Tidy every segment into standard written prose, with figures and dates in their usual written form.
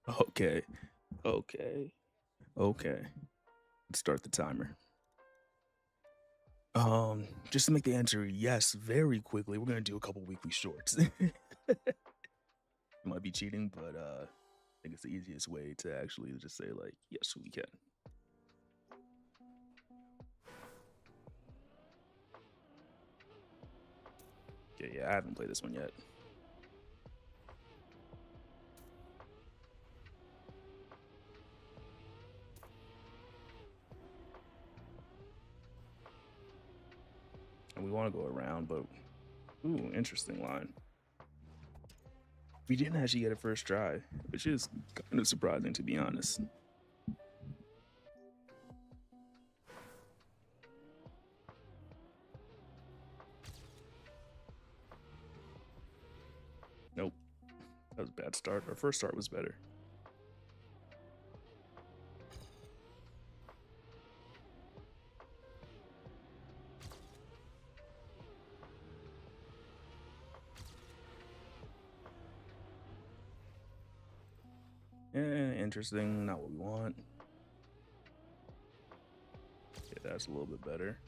Okay, okay, okay. Let's start the timer. Just to make the answer yes very quickly, we're gonna do a couple weekly shorts. It might be cheating, but I think it's the easiest way to actually just say like, yes, we can. Okay, yeah, I haven't played this one yet. And we want to go around, but ooh, interesting line. We didn't actually get a first try, which is kind of surprising to be honest. Nope, that was a bad start. Our first start was better. Interesting, not what we want. Okay, that's a little bit better.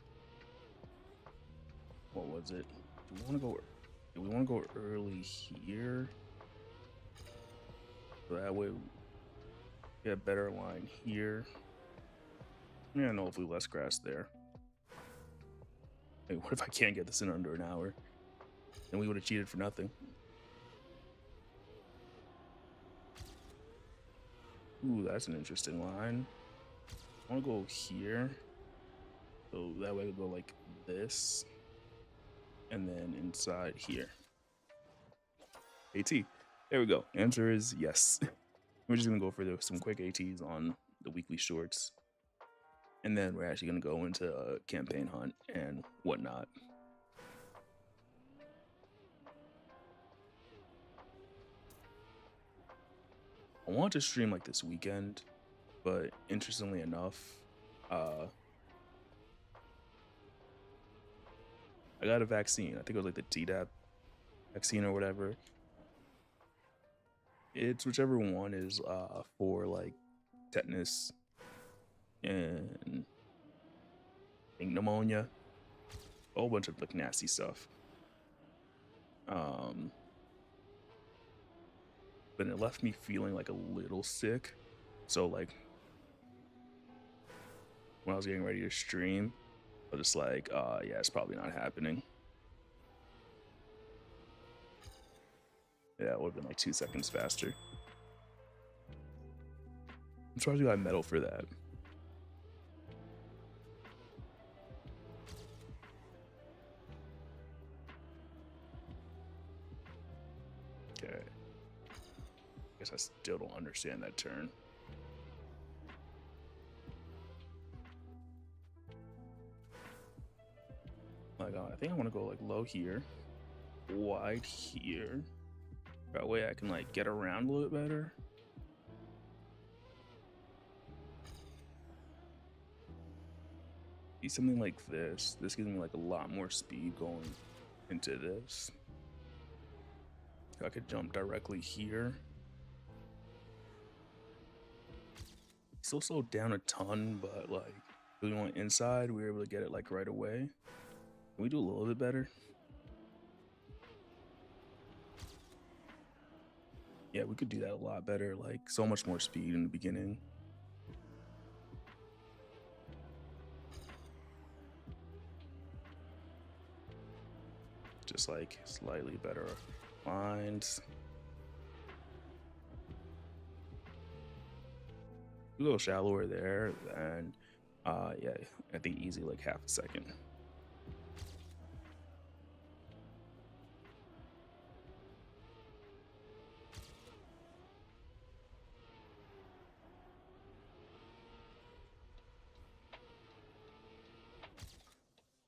What was it? Do we want to go? Do we want to go early here? So that way we get a better line here. Yeah, no, hopefully less grass there. Hey, what if I can't get this in under an hour? Then we would have cheated for nothing. Ooh, that's an interesting line. I want to go here. So that way we go like this. And then inside here. AT. There we go. Answer is yes. We're just going to go for some quick ATs on the weekly shorts. And then we're actually going to go into a campaign hunt and whatnot. I want to stream like this weekend, but interestingly enough, uh, I got a vaccine. I think it was like the Tdap vaccine or whatever. It's whichever one is for like tetanus and I think pneumonia, a whole bunch of like nasty stuff. Um, but it left me feeling like a little sick. So like when I was getting ready to stream, I was just like, yeah, it's probably not happening. Yeah, it would have been like 2 seconds faster. I'm surprised we got a medal for that. Okay. I guess I still don't understand that turn. Like, I think I want to go like low here, wide here. That way I can like get around a little bit better. Be something like this. This gives me like a lot more speed going into this. I could jump directly here. Still slowed down a ton, but like if we went inside, we were able to get it like right away. Can we do a little bit better? Yeah, we could do that a lot better. Like so much more speed in the beginning. Just like slightly better lines. A little shallower there, and yeah, I think easy like half a second.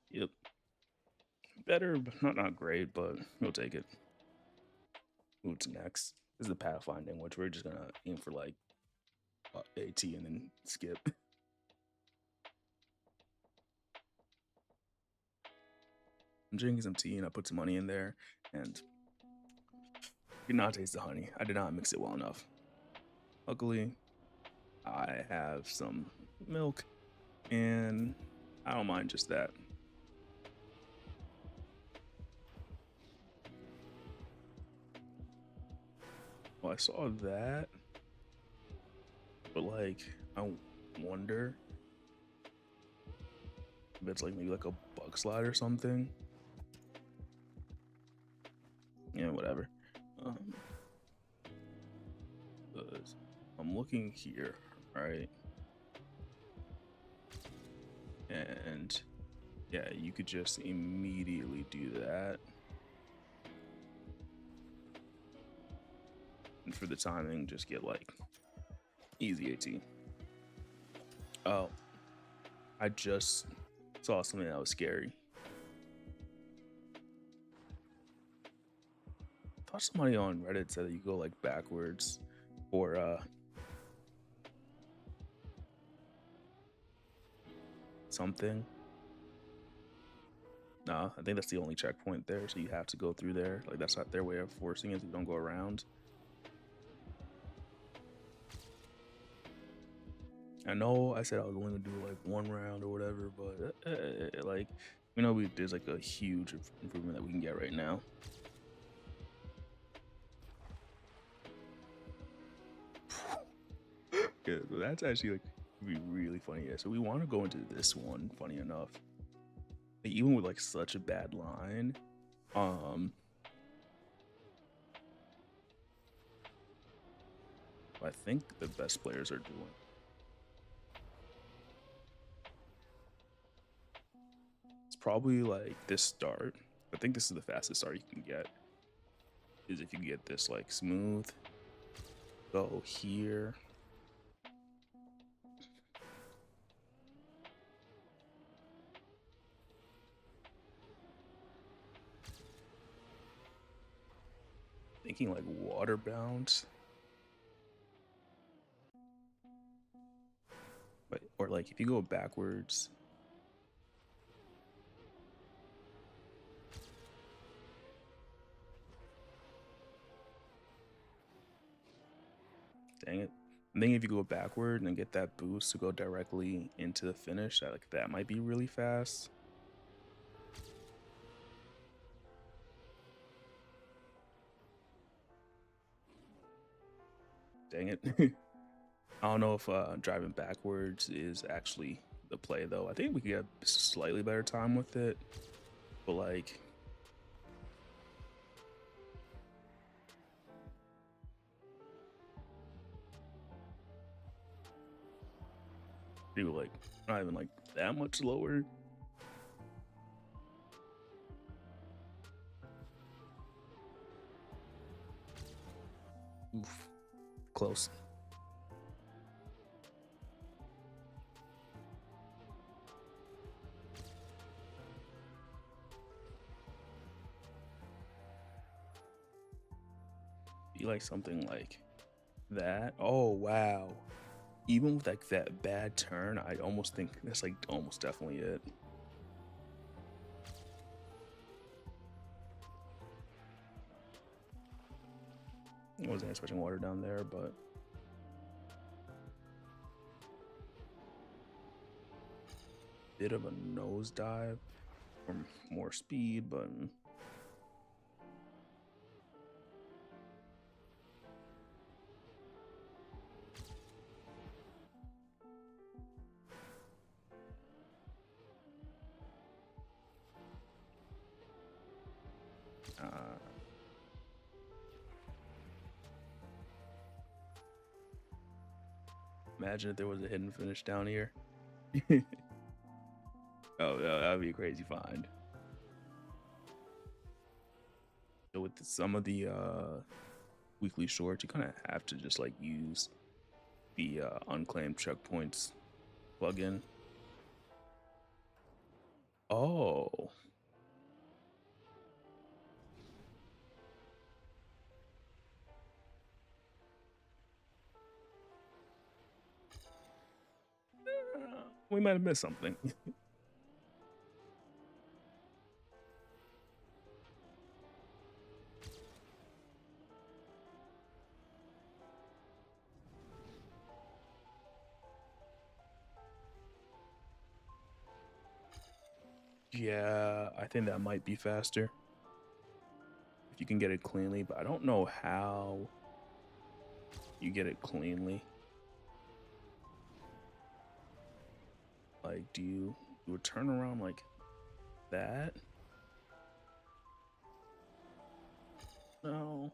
Yep, better, but not great, but we'll take it. What's next? This is the pathfinding, which we're just gonna aim for like AT and then skip. I'm drinking some tea and I put some money in there, and did not taste the honey. I did not mix it well enough. Luckily, I have some milk, and I don't mind just that. Well, I saw that, but like, I wonder if it's like maybe like a bug slide or something. Yeah, whatever. Um, 'Cause I'm looking here, right? And yeah, you could just immediately do that. And for the timing, just get like easy AT. Oh, I just saw something that was scary. I thought somebody on Reddit said that you go like backwards or something. No, I think that's the only checkpoint there, so you have to go through there. Like that's not their way of forcing it, so you don't go around. I know I said I was only gonna do like one round or whatever, but like there's like a huge improvement that we can get right now. Yeah, so that's actually like be really funny. Yeah, so we want to go into this one. Funny enough, like, even with like such a bad line, I think the best players are doing. It's probably like this start. I think this is the fastest start you can get. Is if you get this like smooth, go here. Thinking like water bounce. But or like if you go backwards. Dang it. I think if you go backward and get that boost to go directly into the finish, that might be really fast. Dang it. I don't know if driving backwards is actually the play though. I think we could get a slightly better time with it, but like do like not even like that much lower. Oof, close. Be like something like that. Oh wow. Even with like that bad turn, I almost think that's like almost definitely it. I wasn't expecting water down there, but bit of a nosedive for more speed, but uh, imagine if there was a hidden finish down here. Oh, that'd be a crazy find. So with some of the weekly shorts, you kind of have to just like use the unclaimed checkpoints plugin. Oh, we might have missed something. Yeah, I think that might be faster if you can get it cleanly, but I don't know how you get it cleanly. Like, do you do a turnaround like that? No.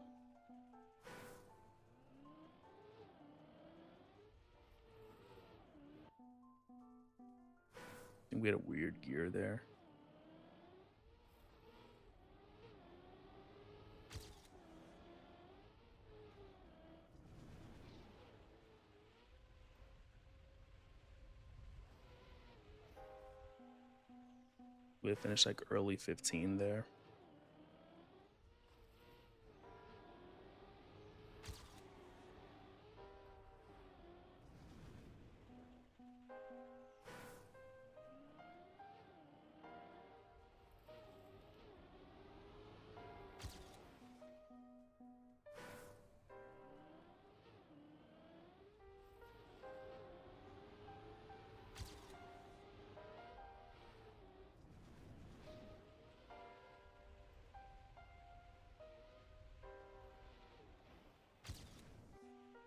I think we had a weird gear there. We had finished like early 15 there.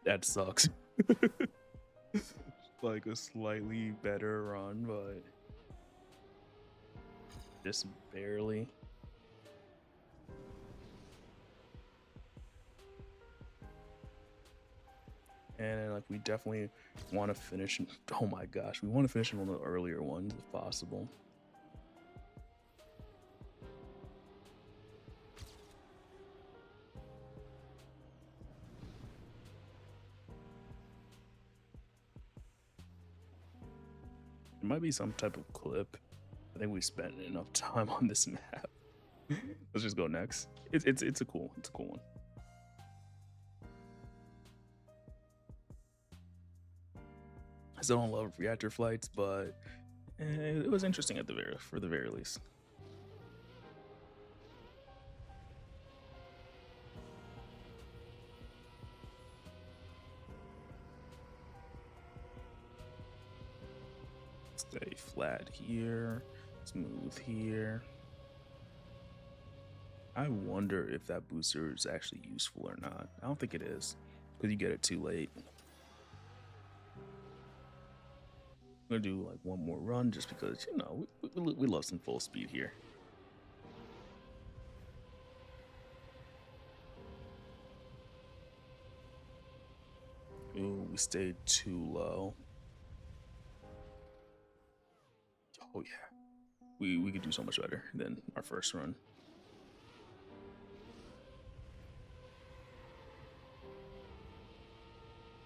That sucks. Like a slightly better run, but just barely. And like we definitely want to finish. Oh my gosh, we want to finish in one of the earlier ones if possible. There might be some type of clip. I think we spent enough time on this map. Let's just go next. It's a cool one. I still don't love reactor flights, but it was interesting at the very least. Stay flat here, smooth here. I wonder if that booster is actually useful or not. I don't think it is, because you get it too late. I'm gonna do like one more run just because, you know, we love some full speed here. Ooh, we stayed too low. Oh yeah, we could do so much better than our first run.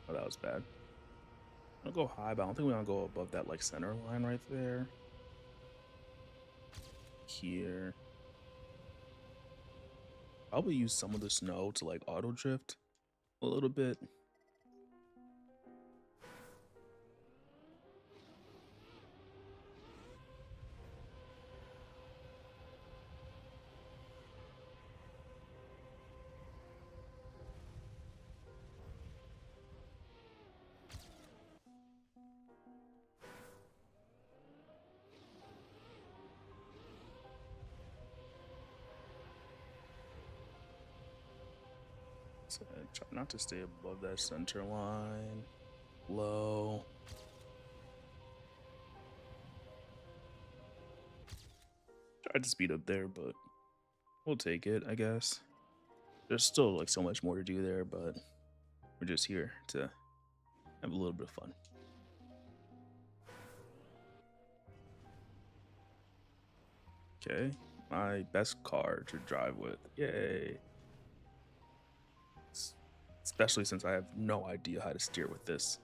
Oh, that was bad. I'll go high, but I don't think we want to go above that like center line right there. Here. Probably use some of the snow to like auto drift a little bit. So try not to stay above that center line. Low. Tried to speed up there, but we'll take it, I guess. There's still like so much more to do there, but we're just here to have a little bit of fun. Okay, my best car to drive with. Yay. Especially since I have no idea how to steer with this.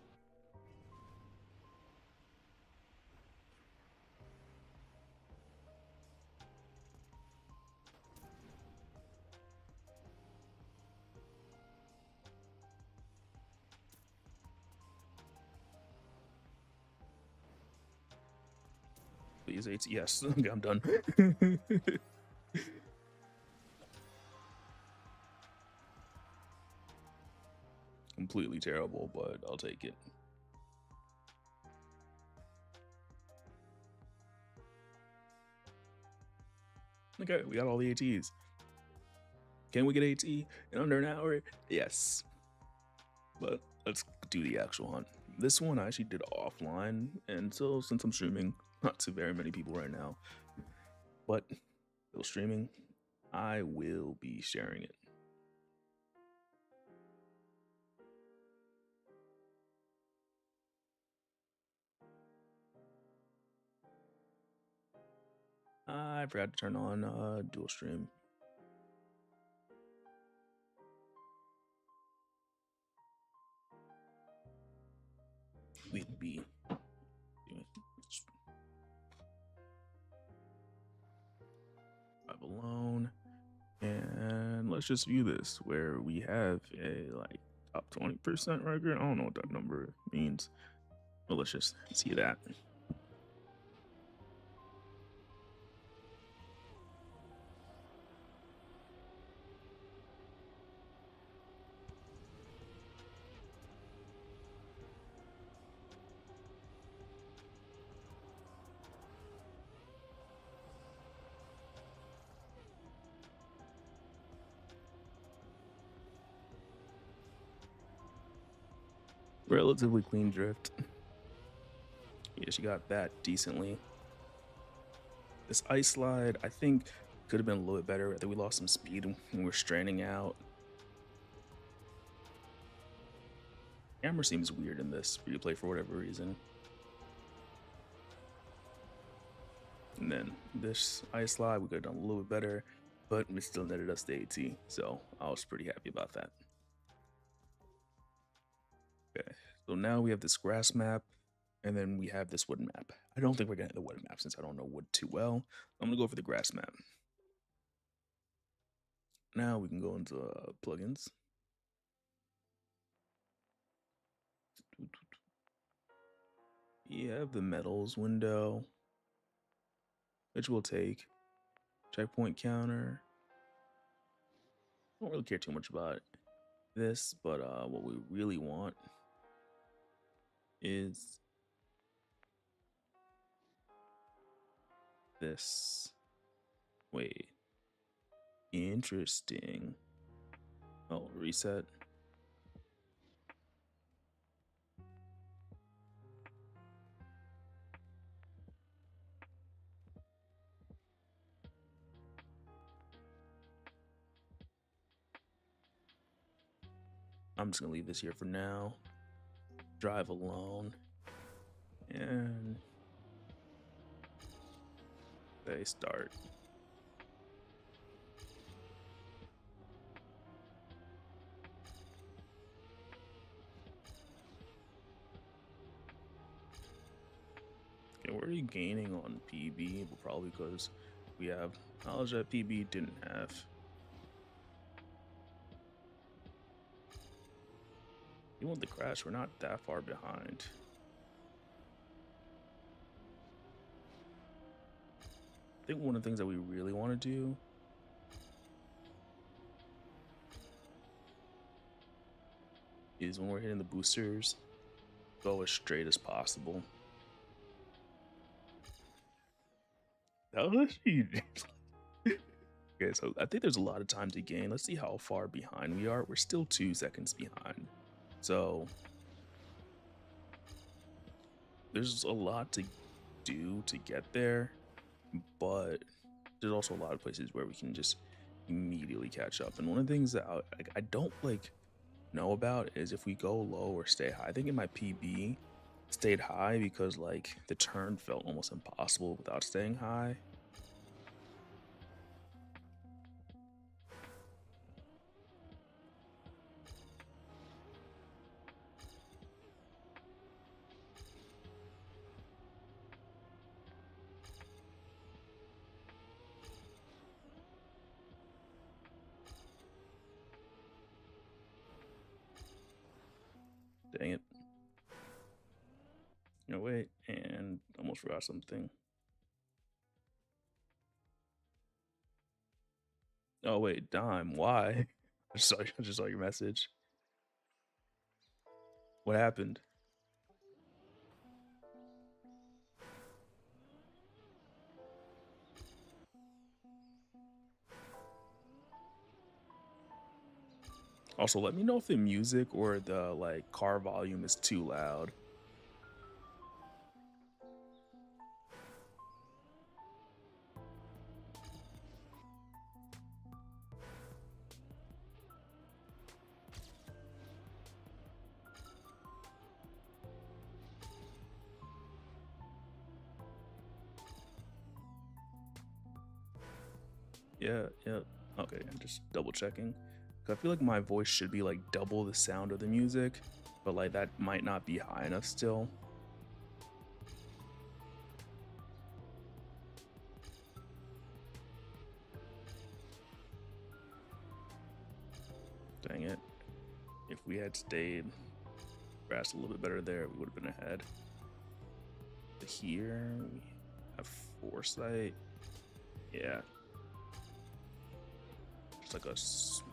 Please, eight. Yes, okay, I'm done. Completely terrible, but I'll take it. Okay, we got all the ATs. Can we get AT in under an hour? Yes. But let's do the actual hunt. This one I actually did offline, and so since I'm streaming, not to very many people right now, but still streaming, I will be sharing it. I forgot to turn on dual stream. We'll be alone, and let's just view this where we have a like top 20% record. I don't know what that number means, but let's just see that. Relatively clean drift. Yeah, she got that decently. This ice slide, I think, could have been a little bit better. I think we lost some speed when we were straining out. Camera seems weird in this replay for whatever reason. And then this ice slide, we could have done a little bit better, but we still netted us the AT, so I was pretty happy about that. Okay, so now we have this grass map, and then we have this wood map. I don't think we're gonna hit the wood map since I don't know wood too well. I'm gonna go for the grass map. Now we can go into plugins. You have the metals window, which we'll take. Checkpoint counter. Don't really care too much about this, but what we really want is this. Wait. Interesting. Oh, reset. I'm just gonna leave this here for now. Drive alone. And they start. Okay, we're already gaining on PB, but probably because we have knowledge that PB didn't have. Even with the crash, we're not that far behind. I think one of the things that we really want to do is when we're hitting the boosters, go as straight as possible. That was huge. Okay, so I think there's a lot of time to gain. Let's see how far behind we are. We're still 2 seconds behind. So there's a lot to do to get there, but there's also a lot of places where we can just immediately catch up. And one of the things that I don't like know about is if we go low or stay high. I think in my PB stayed high because like the turn felt almost impossible without staying high. Dang it. No, wait, and almost forgot something. Oh wait, Dime, why? I just saw your message. What happened? Also, let me know if the music or the like car volume is too loud. Yeah, yeah. Okay, I'm just double checking. 'Cause I feel like my voice should be like double the sound of the music, but like that might not be high enough still. Dang it. If we had stayed grass a little bit better there, we would have been ahead. Here we have foresight. Yeah, it's like a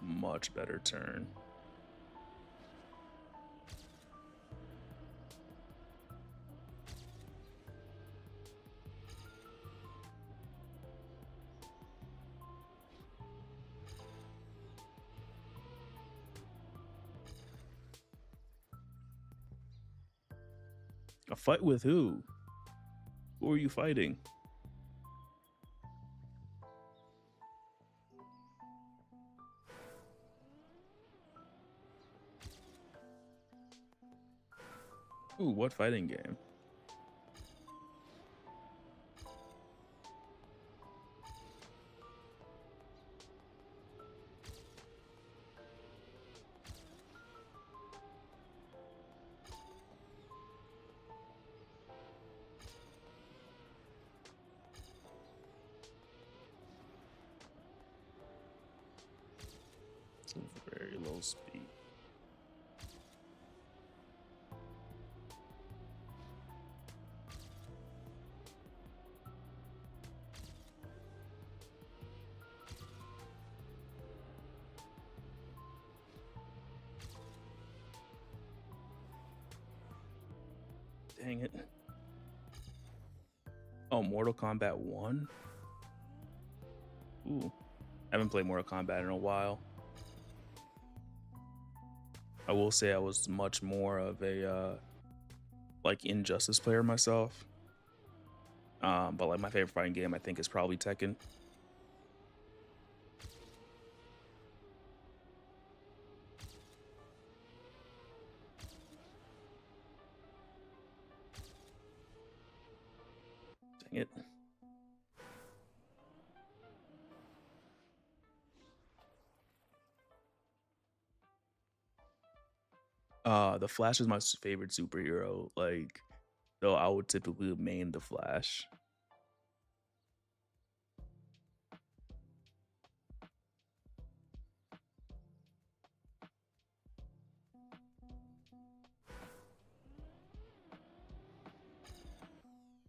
much better turn. A fight with who? Who are you fighting? Ooh, what fighting game? It's a very low speed. Dang it. Oh, Mortal Kombat 1? Ooh. I haven't played Mortal Kombat in a while. I will say I was much more of a like Injustice player myself. But like my favorite fighting game I think is probably Tekken. Dang it. The Flash is my favorite superhero. Like, though I would typically main the Flash.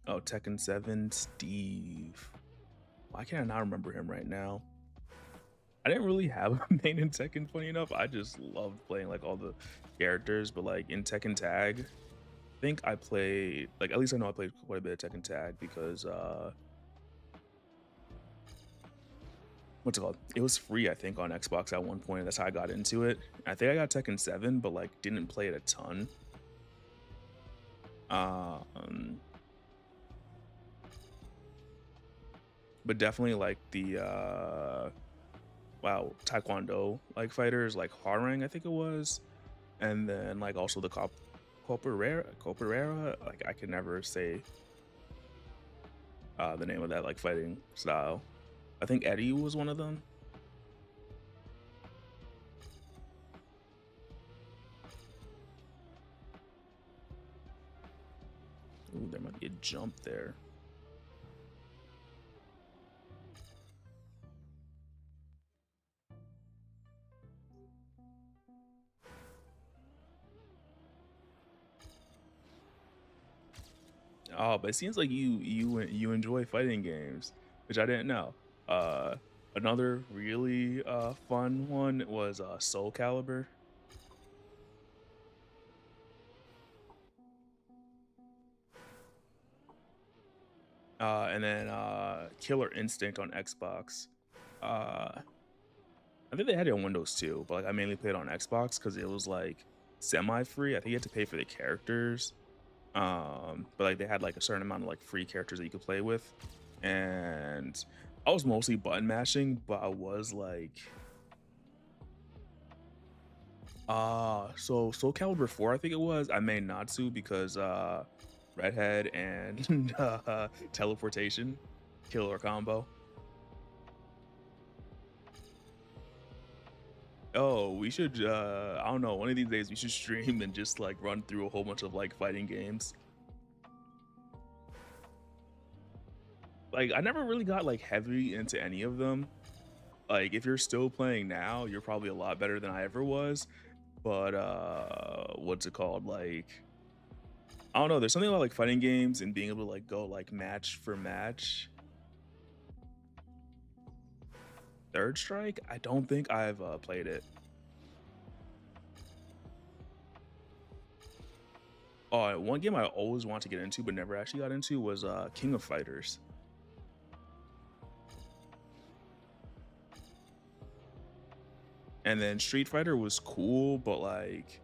Oh, Tekken 7, Steve. Why can't I not remember him right now? I didn't really have a main in Tekken, funny enough. I just loved playing like all the characters, but like in Tekken Tag, I think I played like at least I know I played quite a bit of Tekken Tag because what's it called? It was free, I think, on Xbox at one point. That's how I got into it. I think I got Tekken 7, but like didn't play it a ton. Um, but definitely like the wow Taekwondo like fighters like Harang, I think it was, and then like also the Coperera. Like I can never say the name of that like fighting style. I think Eddie was one of them. Ooh, there might be a jump there. Oh, but it seems like you enjoy fighting games, which I didn't know. Uh, Another really fun one was Soul Calibur. And then Killer Instinct on Xbox. Uh, I think they had it on Windows too, but like I mainly played on Xbox because it was like semi-free. I think you had to pay for the characters, but like they had like a certain amount of like free characters that you could play with, and I was mostly button mashing, but I was like, so Soul Calibur 4, I think it was. I made Natsu because Redhead and teleportation killer combo. Oh, we should I don't know, one of these days we should stream and just like run through a whole bunch of like fighting games. Like I never really got like heavy into any of them. Like if you're still playing now, you're probably a lot better than I ever was. But what's it called? Like I don't know, there's something about like fighting games and being able to like go like match for match. Third Strike? I don't think I've played it. Oh, one game I always want to get into but never actually got into was King of Fighters. And then Street Fighter was cool, but like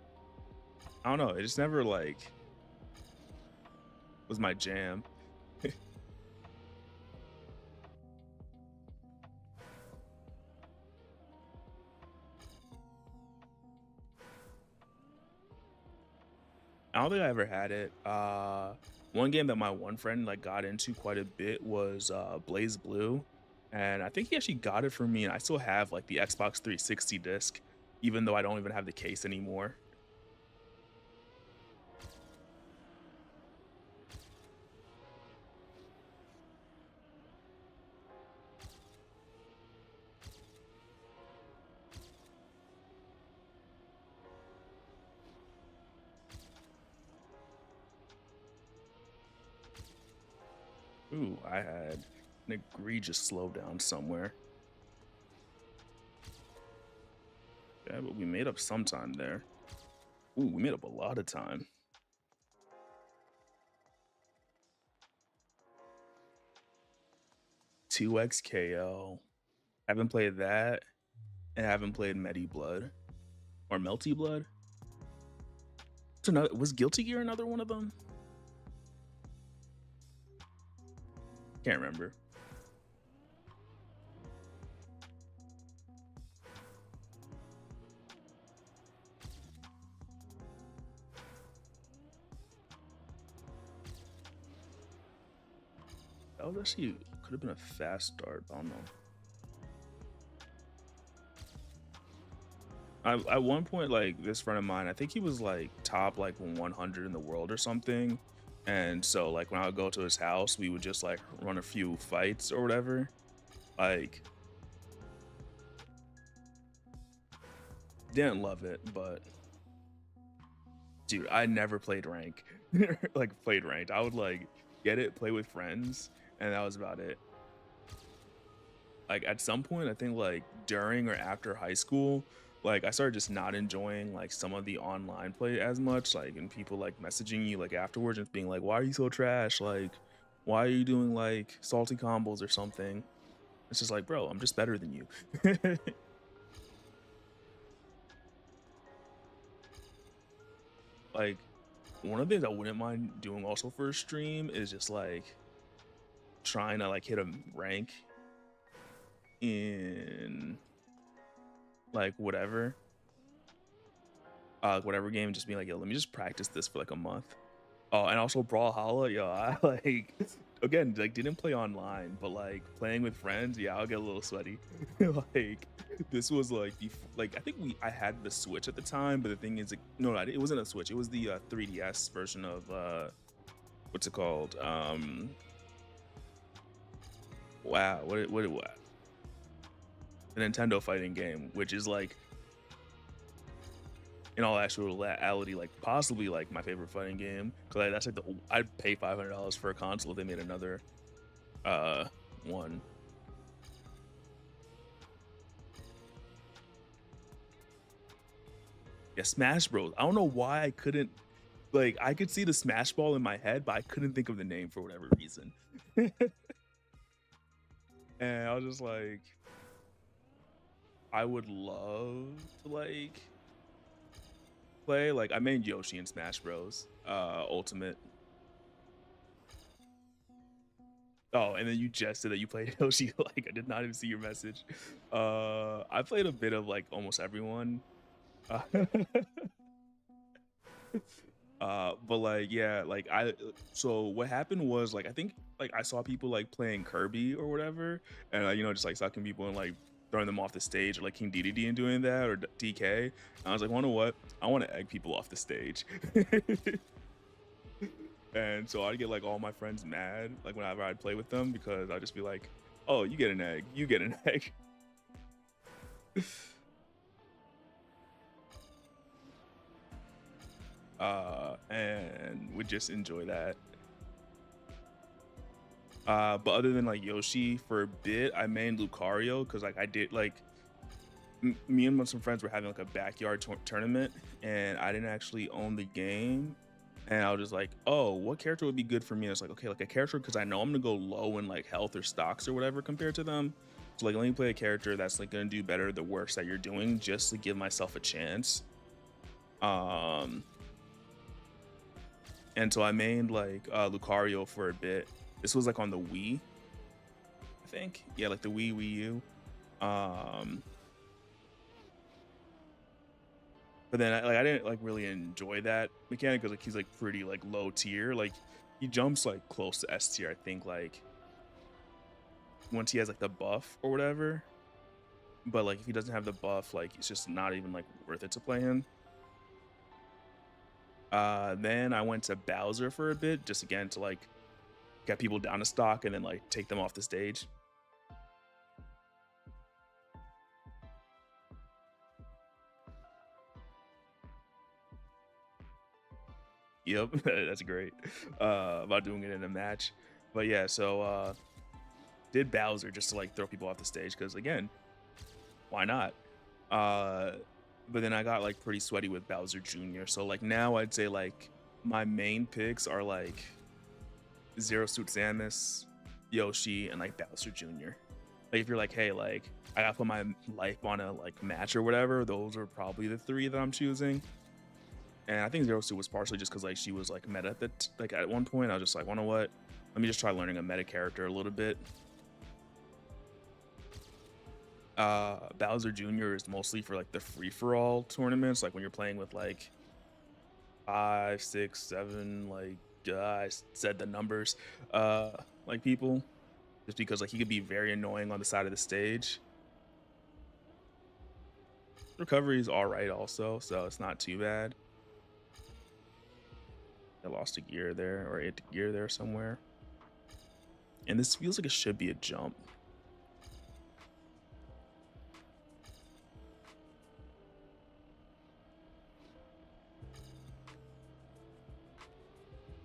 I don't know, it just never like was my jam. I don't think I ever had it. One game that my one friend like got into quite a bit was Blaze Blue, and I think he actually got it for me, and I still have like the Xbox 360 disc, even though I don't even have the case anymore. Ooh, I had an egregious slowdown somewhere. Yeah, but we made up some time there. Ooh, we made up a lot of time. 2XKO. Haven't played that, and haven't played Medi Blood or Melty Blood. What's another, was Guilty Gear another one of them? Can't remember. That was actually could have been a fast start. I don't know. At one point, like this friend of mine, I think he was like top like 100 in the world or something. And so like when I would go to his house, we would just like run a few fights or whatever. Like didn't love it, but dude, I never played rank. Like played ranked. I would like get it, play with friends, and that was about it. Like at some point, I think like during or after high school, like I started just not enjoying like some of the online play as much, like and people like messaging you like afterwards and being like, why are you so trash? Like, why are you doing like salty combos or something? It's just like, bro, I'm just better than you. Like one of the things I wouldn't mind doing also for a stream is just like trying to like hit a rank in like whatever game, just being like, yo, let me just practice this for like a month. Oh, and also Brawlhalla, yo, I like again like didn't play online, but like playing with friends, yeah, I'll get a little sweaty. Like this was like like I think I had the Switch at the time, but the thing is, like, no, it wasn't a Switch. It was the 3DS version of what's it called? Wow, what? The Nintendo fighting game, which is like in all actuality, like possibly like my favorite fighting game. Cause like, that's like I'd pay $500 for a console if they made another one. Yeah, Smash Bros. I don't know why I couldn't like I could see the Smash Ball in my head, but I couldn't think of the name for whatever reason. And I was just like, I would love to like play. Like I made Yoshi in Smash Bros. Ultimate. Oh, and then you just said that you played Yoshi. Like I did not even see your message. I played a bit of like almost everyone. Uh, but like yeah, like so what happened was like I think like I saw people like playing Kirby or whatever, and you know just like sucking people and like throwing them off the stage, or like King DDD and doing that, or DK. And I was like, well, you know what? I want to egg people off the stage. And so I'd get like all my friends mad like whenever I'd play with them because I'd just be like, oh, you get an egg, you get an egg. And would just enjoy that. But other than like Yoshi for a bit, I mained Lucario because like I did like me and some friends were having like a backyard tournament, and I didn't actually own the game. And I was just like, oh, what character would be good for me? And it's like, okay, like a character because I know I'm gonna go low in like health or stocks or whatever compared to them. So like let me play a character that's like gonna do better the works that you're doing just to give myself a chance. Um and so I mained like Lucario for a bit. This was like on the Wii, I think. Yeah, like the Wii U. Um But then I didn't like really enjoy that mechanic because like he's like pretty like low tier. Like he jumps like close to S tier, I think, like once he has like the buff or whatever. But like if he doesn't have the buff, like it's just not even like worth it to play him. Then I went to Bowser for a bit, just again to like get people down to stock and then like take them off the stage. Yep, that's great. About doing it in a match. But yeah, so did Bowser just to like throw people off the stage because again, why not? Uh, but then I got like pretty sweaty with Bowser Jr. So like now I'd say like my main picks are like Zero Suit Samus, Yoshi, and like Bowser Jr. Like if you're like, hey, like I gotta put my life on a like match or whatever, those are probably the three that I'm choosing. And I think Zero Suit was partially just because like she was like meta like at one point I was just like, you know what? Let me just try learning a meta character a little bit. Bowser Jr. is mostly for like the free-for-all tournaments, like when you're playing with like 5, 6, 7, like I said the numbers, like people, just because like he could be very annoying on the side of the stage. Recovery is all right also, so it's not too bad. I lost a gear there, or a gear there somewhere, and this feels like it should be a jump.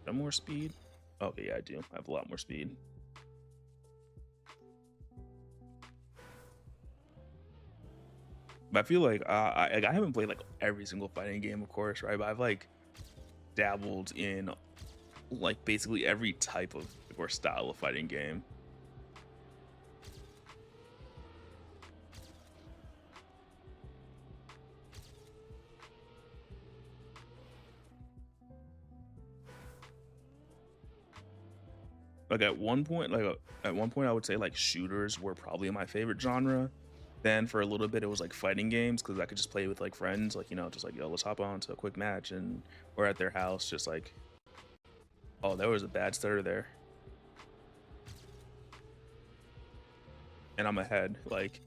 Have more speed? Okay, yeah, I do. I have a lot more speed. But I feel like I haven't played like every single fighting game, of course, right? But I've like dabbled in like basically every type of or style of fighting game. Like at one point, at one point, I would say like shooters were probably my favorite genre. Then for a little bit, it was like fighting games because I could just play with like friends, like you know, just like yo, let's hop on to a quick match, and we're at their house, just like oh, there was a bad stutter there, and I'm ahead. Like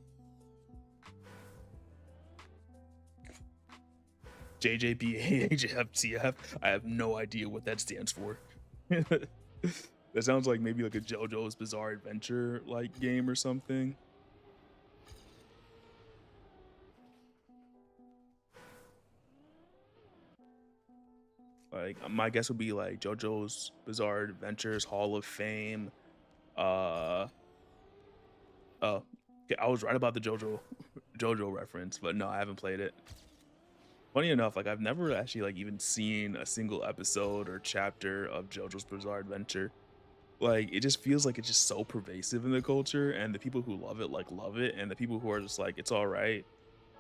JJPAHFTF. I have no idea what that stands for. That sounds like maybe like a JoJo's Bizarre Adventure like game or something. Like my guess would be like JoJo's Bizarre Adventures Hall of Fame. Uh oh, okay, I was right about the JoJo reference, but no, I haven't played it. Funny enough, like I've never actually like even seen a single episode or chapter of JoJo's Bizarre Adventure. Like it just feels like it's just so pervasive in the culture, and the people who love it like love it, and the people who are just like it's all right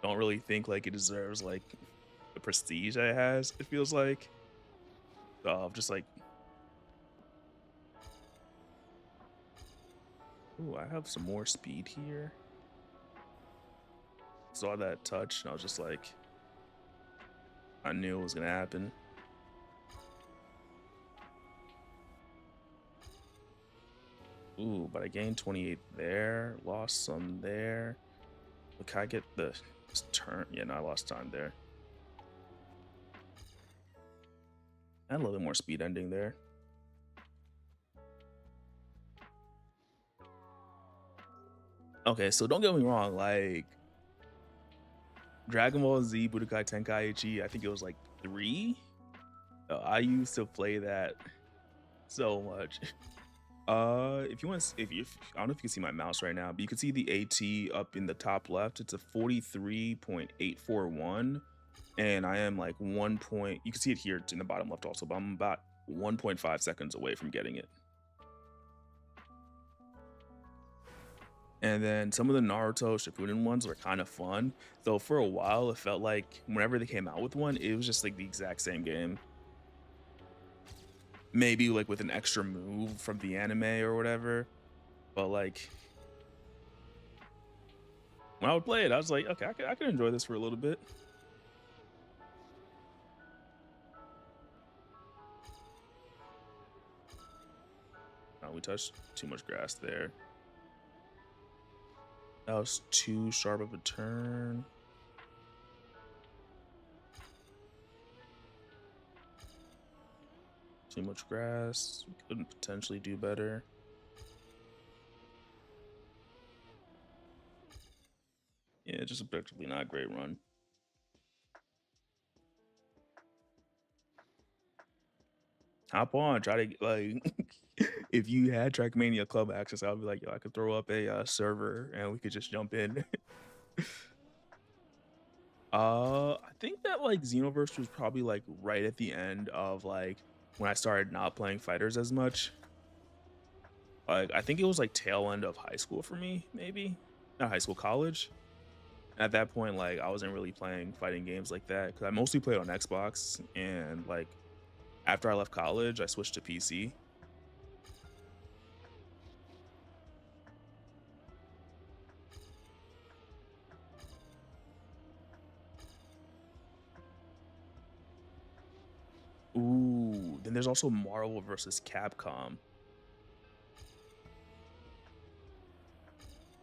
don't really think like it deserves like the prestige that it has. It feels like just like, ooh, I have some more speed here. Saw that touch, and I was just like, I knew it was gonna happen. Ooh, but I gained 28 there, lost some there. But can I get the turn? Yeah, no, I lost time there. I had a little bit more speed ending there. Okay, so don't get me wrong, like Dragon Ball Z Budokai Tenkaichi, I think it was like 3. I used to play that so much. If you want, if you, I don't know if you can see my mouse right now, but you can see the AT up in the top left. It's a 43.841, and I am like 1 point. You can see it here in the bottom left also, but I'm about 1.5 seconds away from getting it. And then some of the Naruto Shippuden ones were kind of fun, though for a while it felt like whenever they came out with one, it was just like the exact same game. Maybe like with an extra move from the anime or whatever. But like when I would play it, I was like, okay, I could enjoy this for a little bit. Oh, we touched too much grass there. That was too sharp of a turn. Too much grass. We couldn't potentially do better. Yeah, just objectively not a great run. Hop on, try to like if you had Trackmania Club access, I would be like, yo, I could throw up a server and we could just jump in. I think that like Xenoverse was probably like right at the end of like when I started not playing fighters as much. Like I think it was like tail end of high school for me, maybe not high school, college. At that point, like I wasn't really playing fighting games like that because I mostly played on Xbox. And like after I left college, I switched to PC. Ooh, then there's also Marvel versus Capcom.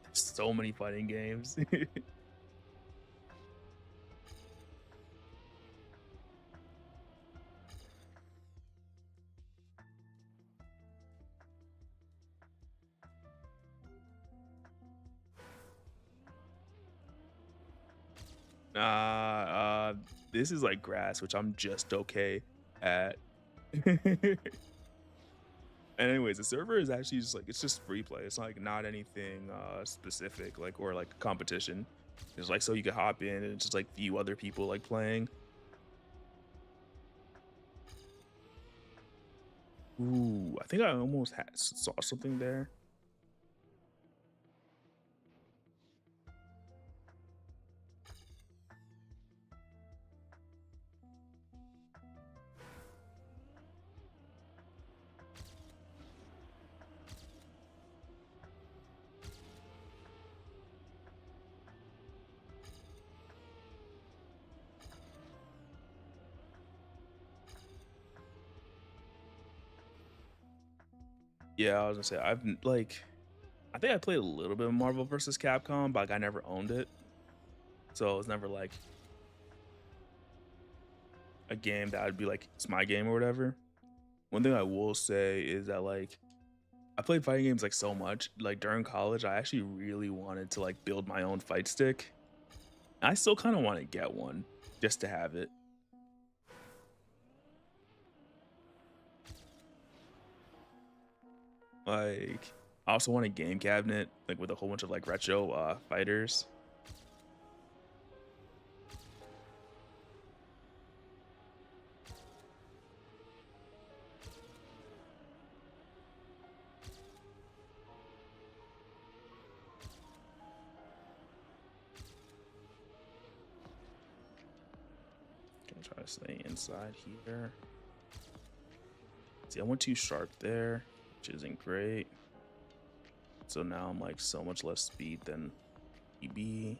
There's so many fighting games. This is like grass, which I'm just okay at. And anyways, the server is actually just like it's just free play. It's like not anything specific, like or like competition. It's like so you can hop in and just like view other people like playing. Ooh, I think I almost saw something there. Yeah, I was gonna say like I think I played a little bit of Marvel versus Capcom, but like I never owned it, so it was never like a game that I'd be like it's my game or whatever. One thing I will say is that like I played fighting games like so much. Like during college, I actually really wanted to like build my own fight stick. I still kind of want to get one just to have it. Like I also want a game cabinet like with a whole bunch of like retro fighters. Try to stay inside here. See, I went too sharp there, which isn't great. So now I'm like so much less speed than EB.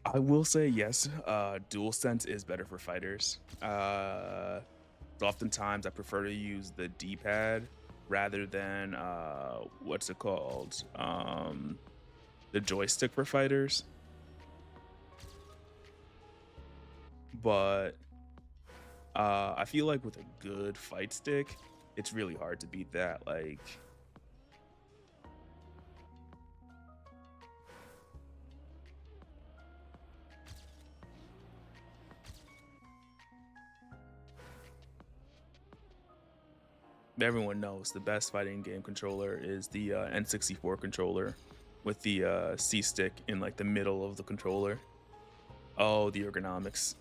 I will say yes, DualSense is better for fighters. Oftentimes I prefer to use the D-pad rather than what's it called? The joystick for fighters. But I feel like with a good fight stick, it's really hard to beat that. Like everyone knows the best fighting game controller is the N64 controller with the C stick in like the middle of the controller. Oh, the ergonomics.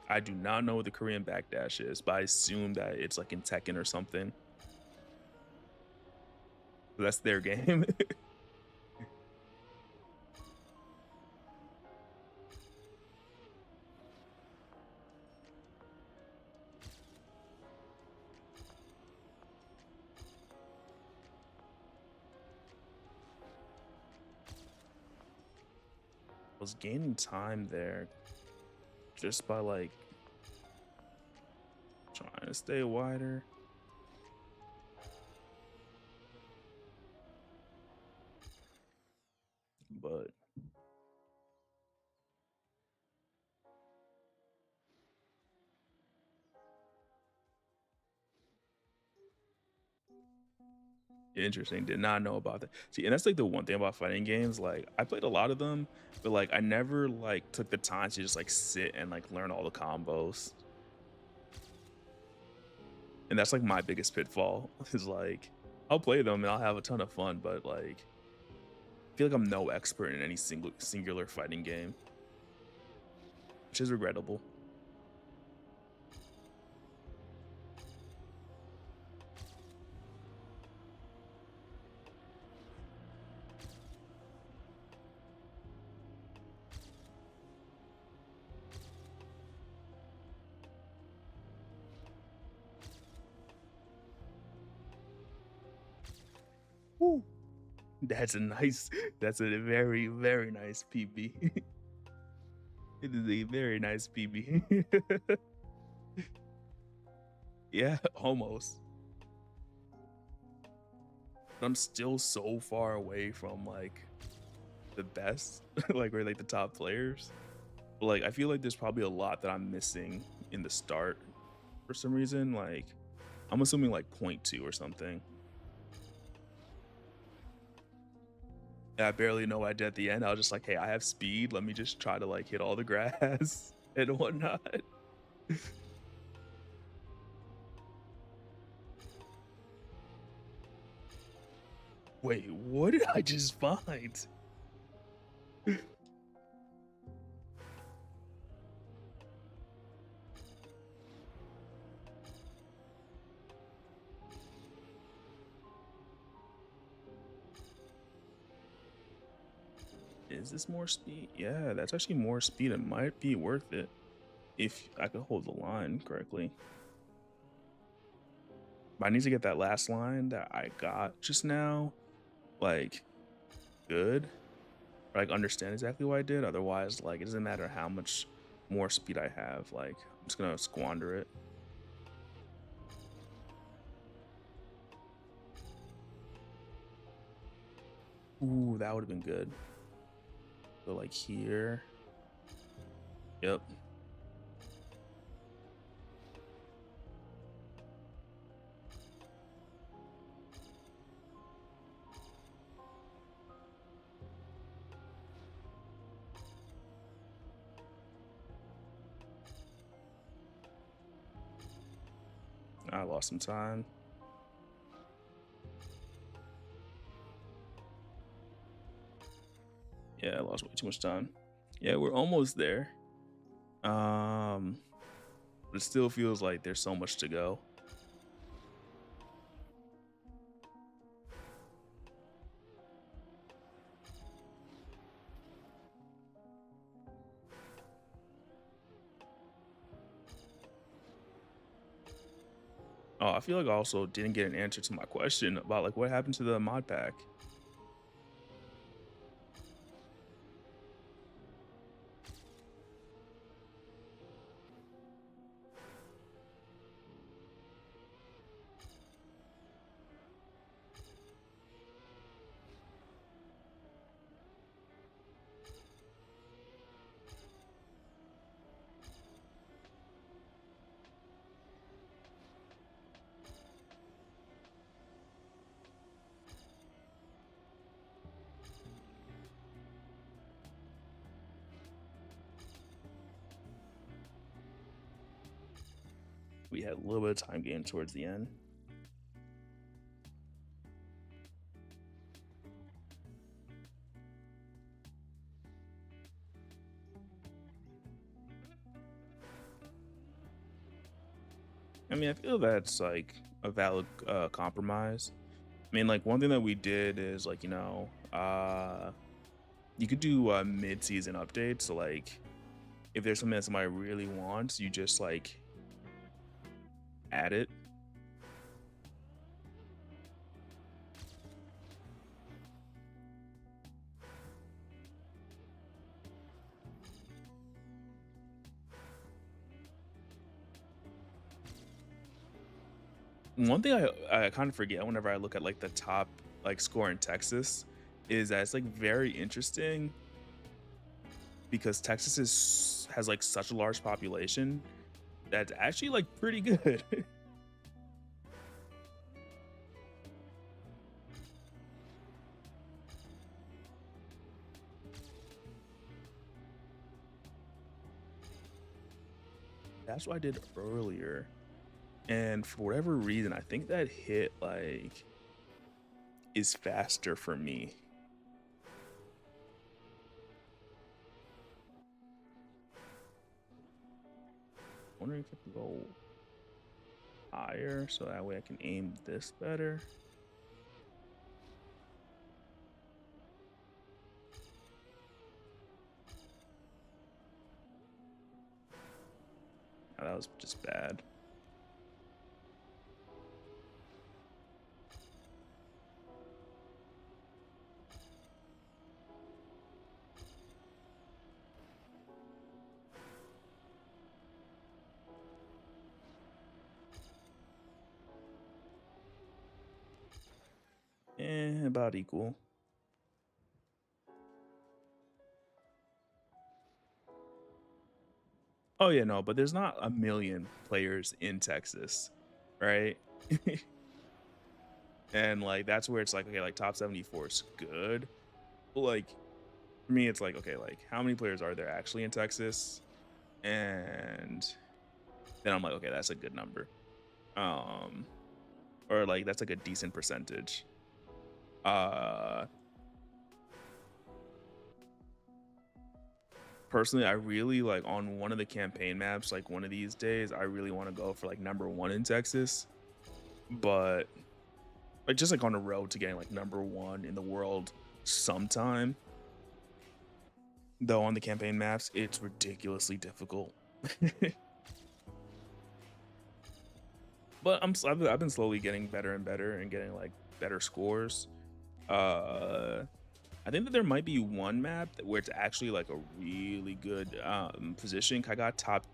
I do not know what the Korean backdash is, but I assume that it's like in Tekken or something. That's their game. I was gaining time there just by like trying to stay wider. But interesting. Did not know about that. See, and that's like the one thing about fighting games. Like I played a lot of them, but like I never like took the time to just like sit and like learn all the combos. And that's like my biggest pitfall is like I'll play them and I'll have a ton of fun, but like I feel like I'm no expert in any singular fighting game, which is regrettable. Woo. That's a nice, that's a very, very nice PB. It is a very nice PB. Yeah, almost. But I'm still so far away from like the best, like we're like the top players. But like I feel like there's probably a lot that I'm missing in the start for some reason. Like I'm assuming like 0.2 or something. And I barely know what I did at the end. I was just like, hey, I have speed. Let me just try to like hit all the grass and whatnot. Wait, what did I just find? Is this more speed? Yeah, that's actually more speed. It might be worth it if I could hold the line correctly. But I need to get that last line that I got just now, like, good. Or, like, understand exactly what I did. Otherwise, like, it doesn't matter how much more speed I have. Like, I'm just gonna squander it. Ooh, that would have been good. So, like, here. Yep. I lost some time. Yeah, I lost way too much time. Yeah, we're almost there. Um, but it still feels like there's so much to go. Oh, I feel like I also didn't get an answer to my question about like what happened to the mod pack. We had a little bit of time gain towards the end. I mean, I feel that's like a valid compromise. I mean, like one thing that we did is like, you could do mid-season updates. So like if there's something that somebody really wants, you just like add it. One thing I kind of forget whenever I look at like the top like score in Texas is that it's like very interesting because Texas has like such a large population that's actually like pretty good. That's what I did earlier. And for whatever reason, I think that hit like is faster for me. Wondering if I can go higher so that way I can aim this better. Oh, that was just bad. About equal. Oh yeah, no, but there's not a million players in Texas, right? And like that's where it's like, okay, like top 74 is good. But like for me, it's like, okay, like how many players are there actually in Texas? And then I'm like, okay, that's a good number. Um, or like that's like a decent percentage. Uh Personally, I really like on one of the campaign maps, like one of these days, I really want to go for like #1 in Texas. But like just like on the road to getting like #1 in the world sometime. Though on the campaign maps, it's ridiculously difficult. But I've been slowly getting better and better and getting like better scores. Uh I think that there might be one map where it's actually like a really good position. I got top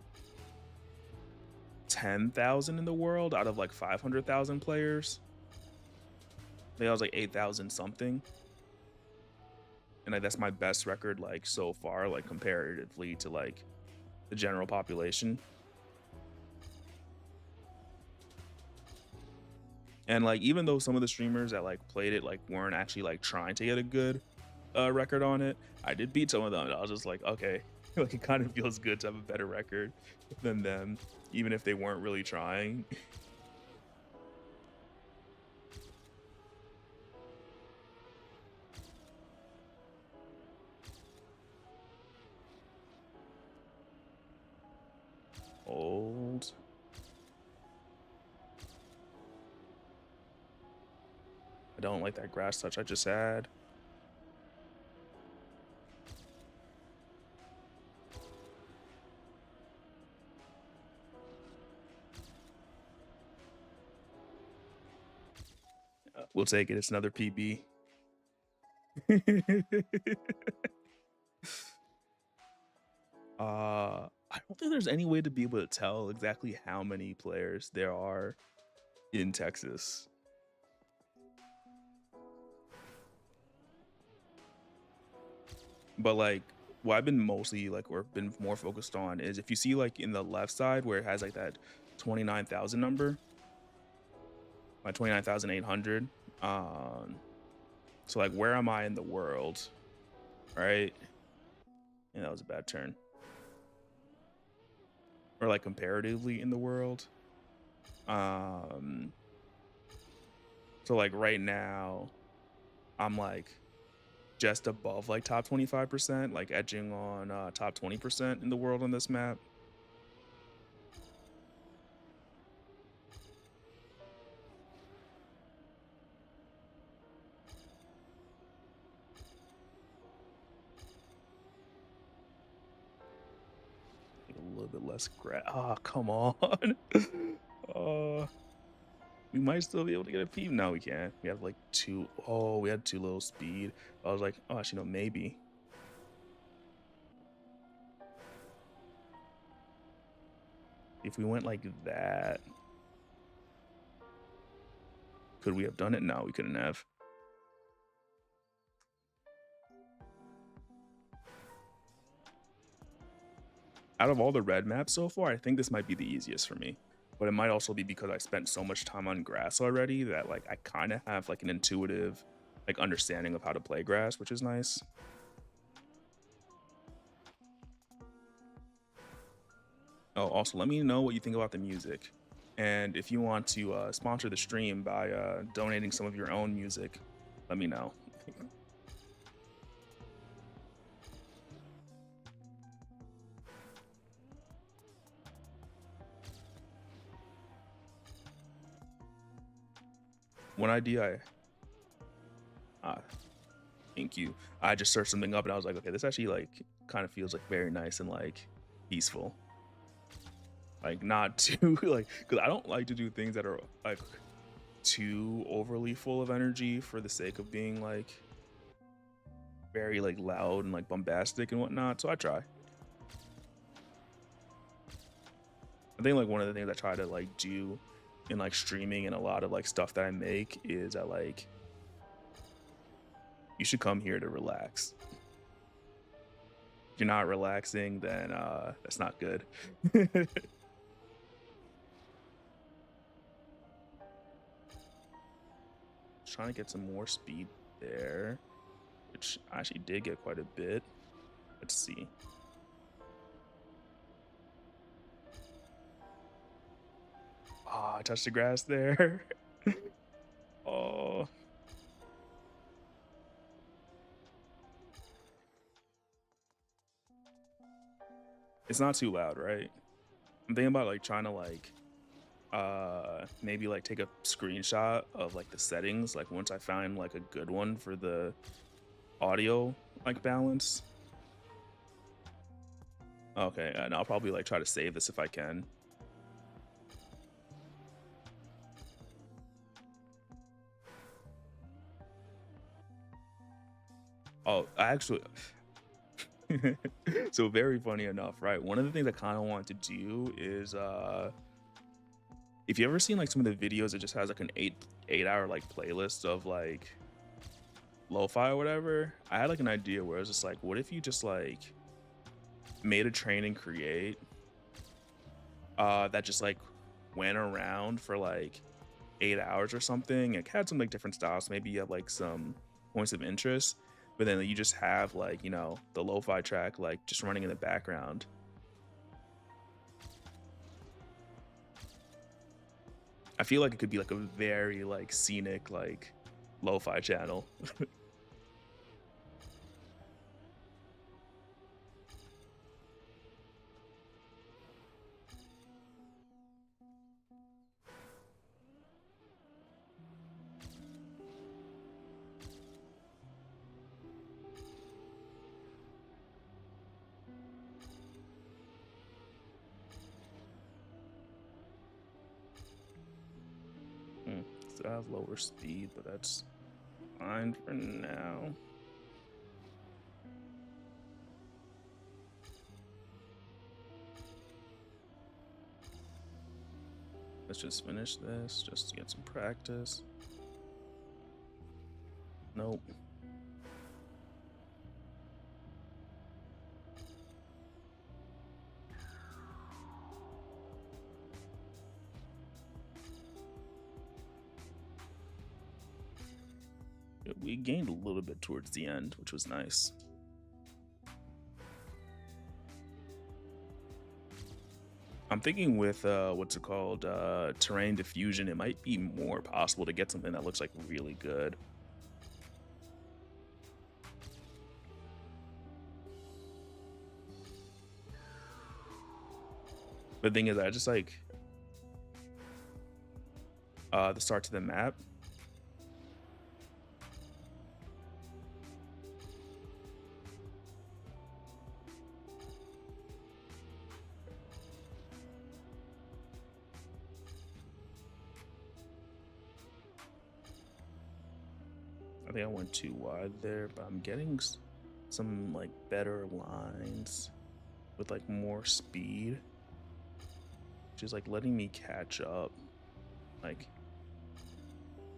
10,000 in the world out of like 500,000 players. I think I was like 8,000 something. And like that's my best record like so far, like comparatively to like the general population. And like even though some of the streamers that like played it like weren't actually like trying to get a good record on it, I did beat some of them. And I was just like, okay, like it kind of feels good to have a better record than them, even if they weren't really trying. Old. I don't like that grass touch I just had. We'll take it. It's another PB. I don't think there's any way to be able to tell exactly how many players there are in Texas. But like what I've been mostly like or been more focused on is if you see like in the left side where it has like that 29,000 number, my 29,800. So like where am I in the world? Right? Yeah, that was a bad turn. Or like comparatively in the world. So like right now I'm like just above like top 25%, like edging on top 20% in the world on this map. A little bit less oh, come on. We might still be able to get a peep. No, we can't. We have like two. Oh, we had too little speed. I was like, oh, actually, no, maybe. If we went like that, could we have done it? No, we couldn't have. Out of all the red maps so far, I think this might be the easiest for me. But it might also be because I spent so much time on grass already that like I kind of have like an intuitive like understanding of how to play grass, which is nice. Oh, also let me know what you think about the music. And if you want to sponsor the stream by donating some of your own music, let me know. One idea thank you. I just searched something up and I was like, okay, this actually like kind of feels like very nice and like peaceful. Like not too like, because I don't like to do things that are like too overly full of energy for the sake of being like very like loud and like bombastic and whatnot. So I try. I think like one of the things I try to like do in like streaming and a lot of like stuff that I make is I like you should come here to relax. If you're not relaxing, then that's not good. Trying to get some more speed there, which I actually did get quite a bit. Let's see. Oh, I touched the grass there. Oh. It's not too loud, right? I'm thinking about like trying to like maybe like take a screenshot of like the settings like once I find like a good one for the audio like balance. Okay, and I'll probably like try to save this if I can. Oh, I actually so very funny enough, right? One of the things I kind of want to do is if you ever seen like some of the videos, it just has like an eight hour like playlist of like lo-fi or whatever. I had like an idea where I was just like, what if you just like made a train and create that just like went around for like 8 hours or something. It had some like different styles. Maybe you have like some points of interest, but then you just have like, you know, the lo-fi track like just running in the background. I feel like it could be like a very like scenic like lo-fi channel. So I have lower speed, but that's fine for now. Let's just finish this, just to get some practice. Nope. Yeah, we gained a little bit towards the end, which was nice. I'm thinking with what's it called, terrain diffusion, it might be more possible to get something that looks like really good. The thing is, I just like the start to the map. I think I went too wide there, but I'm getting some like better lines with like more speed, which is like letting me catch up. Like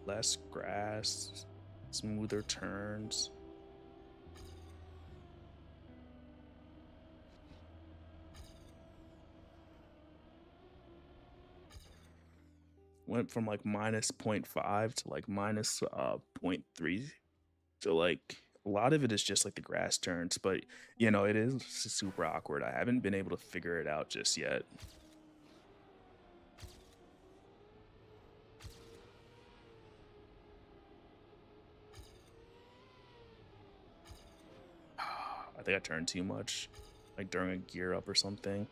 less grass, smoother turns. Went from like minus 0.5 to like minus 0.3. So like a lot of it is just like the grass turns, but you know, it is super awkward. I haven't been able to figure it out just yet. I think I turned too much, like during a gear up or something.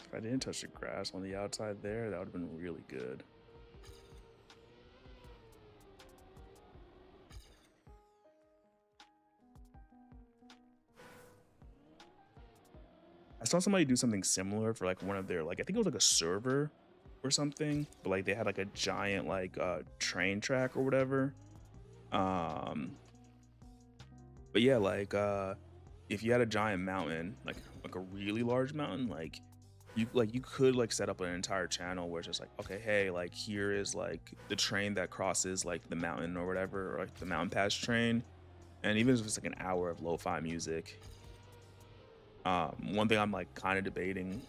If I didn't touch the grass on the outside there, that would have been really good. I saw somebody do something similar for like one of their, like I think it was like a server or something, but like they had like a giant like train track or whatever. Um but yeah, like if you had a giant mountain, like a really large mountain, like you could like set up an entire channel where it's just like, okay, hey, like here is like the train that crosses like the mountain or whatever, or like the mountain pass train. And even if it's like an hour of lo-fi music, one thing I'm like kind of debating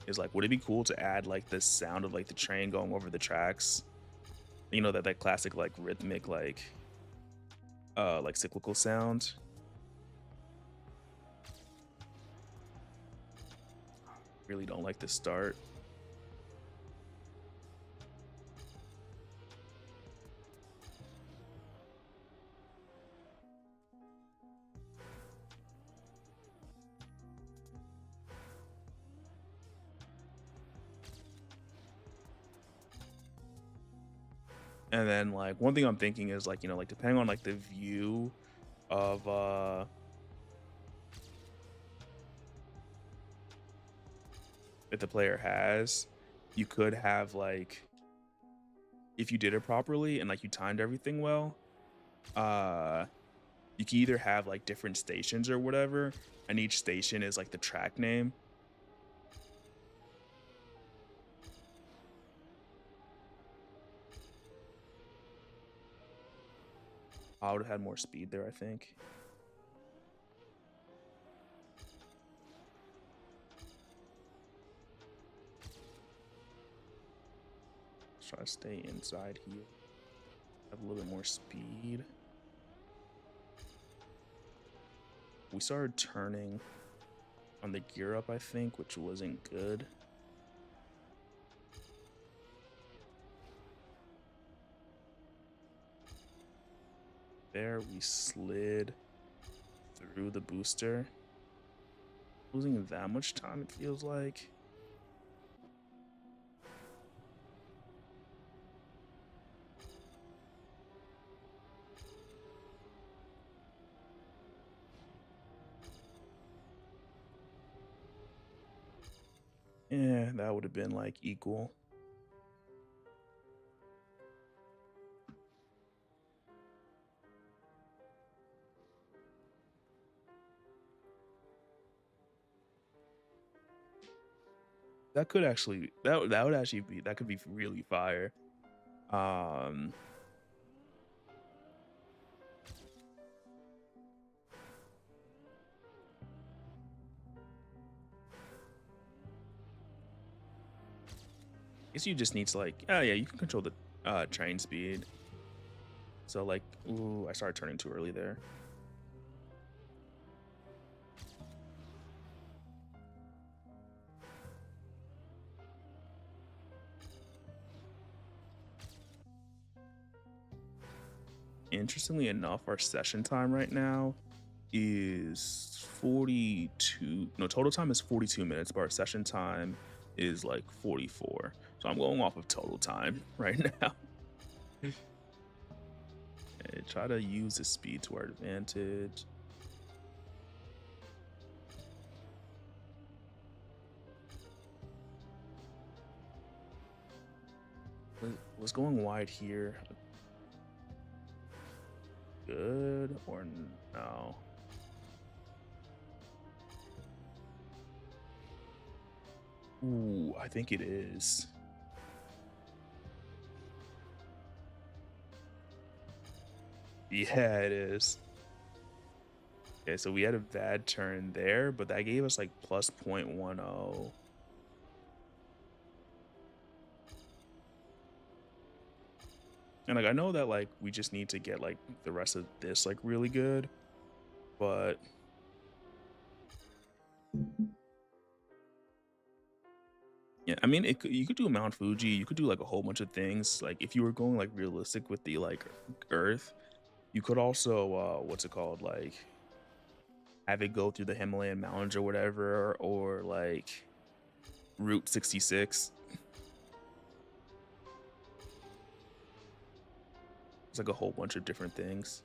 is like, would it be cool to add like the sound of like the train going over the tracks? You know, that classic like rhythmic like cyclical sound. Really don't like the start. And then like one thing I'm thinking is like, you know, like depending on like the view of that the player has, you could have like, if you did it properly and like you timed everything well, uh you can either have like different stations or whatever, and each station is like the track name. I would have had more speed there, I think. Let's try to stay inside here. Have a little bit more speed. We started turning on the gear up, I think, which wasn't good. There we slid through the booster. Losing that much time, it feels like. Yeah, that would have been like equal. That could actually that would actually be that could be really fire. Um I guess you just need to like, oh yeah, you can control the train speed. So like, ooh, I started turning too early there. Interestingly enough, our session time right now is 42. No, total time is 42 minutes, but our session time is like 44. So I'm going off of total time right now. And try to use the speed to our advantage. Was going wide here good or no? Ooh, I think it is. Yeah, it is. Okay, so we had a bad turn there, but that gave us like plus 0.10. And like I know that like we just need to get like the rest of this like really good, but yeah, I mean you could do Mount Fuji, you could do like a whole bunch of things. Like if you were going like realistic with the like Earth, you could also what's it called, like have it go through the Himalayan mountains or whatever, or like Route 66. It's like a whole bunch of different things.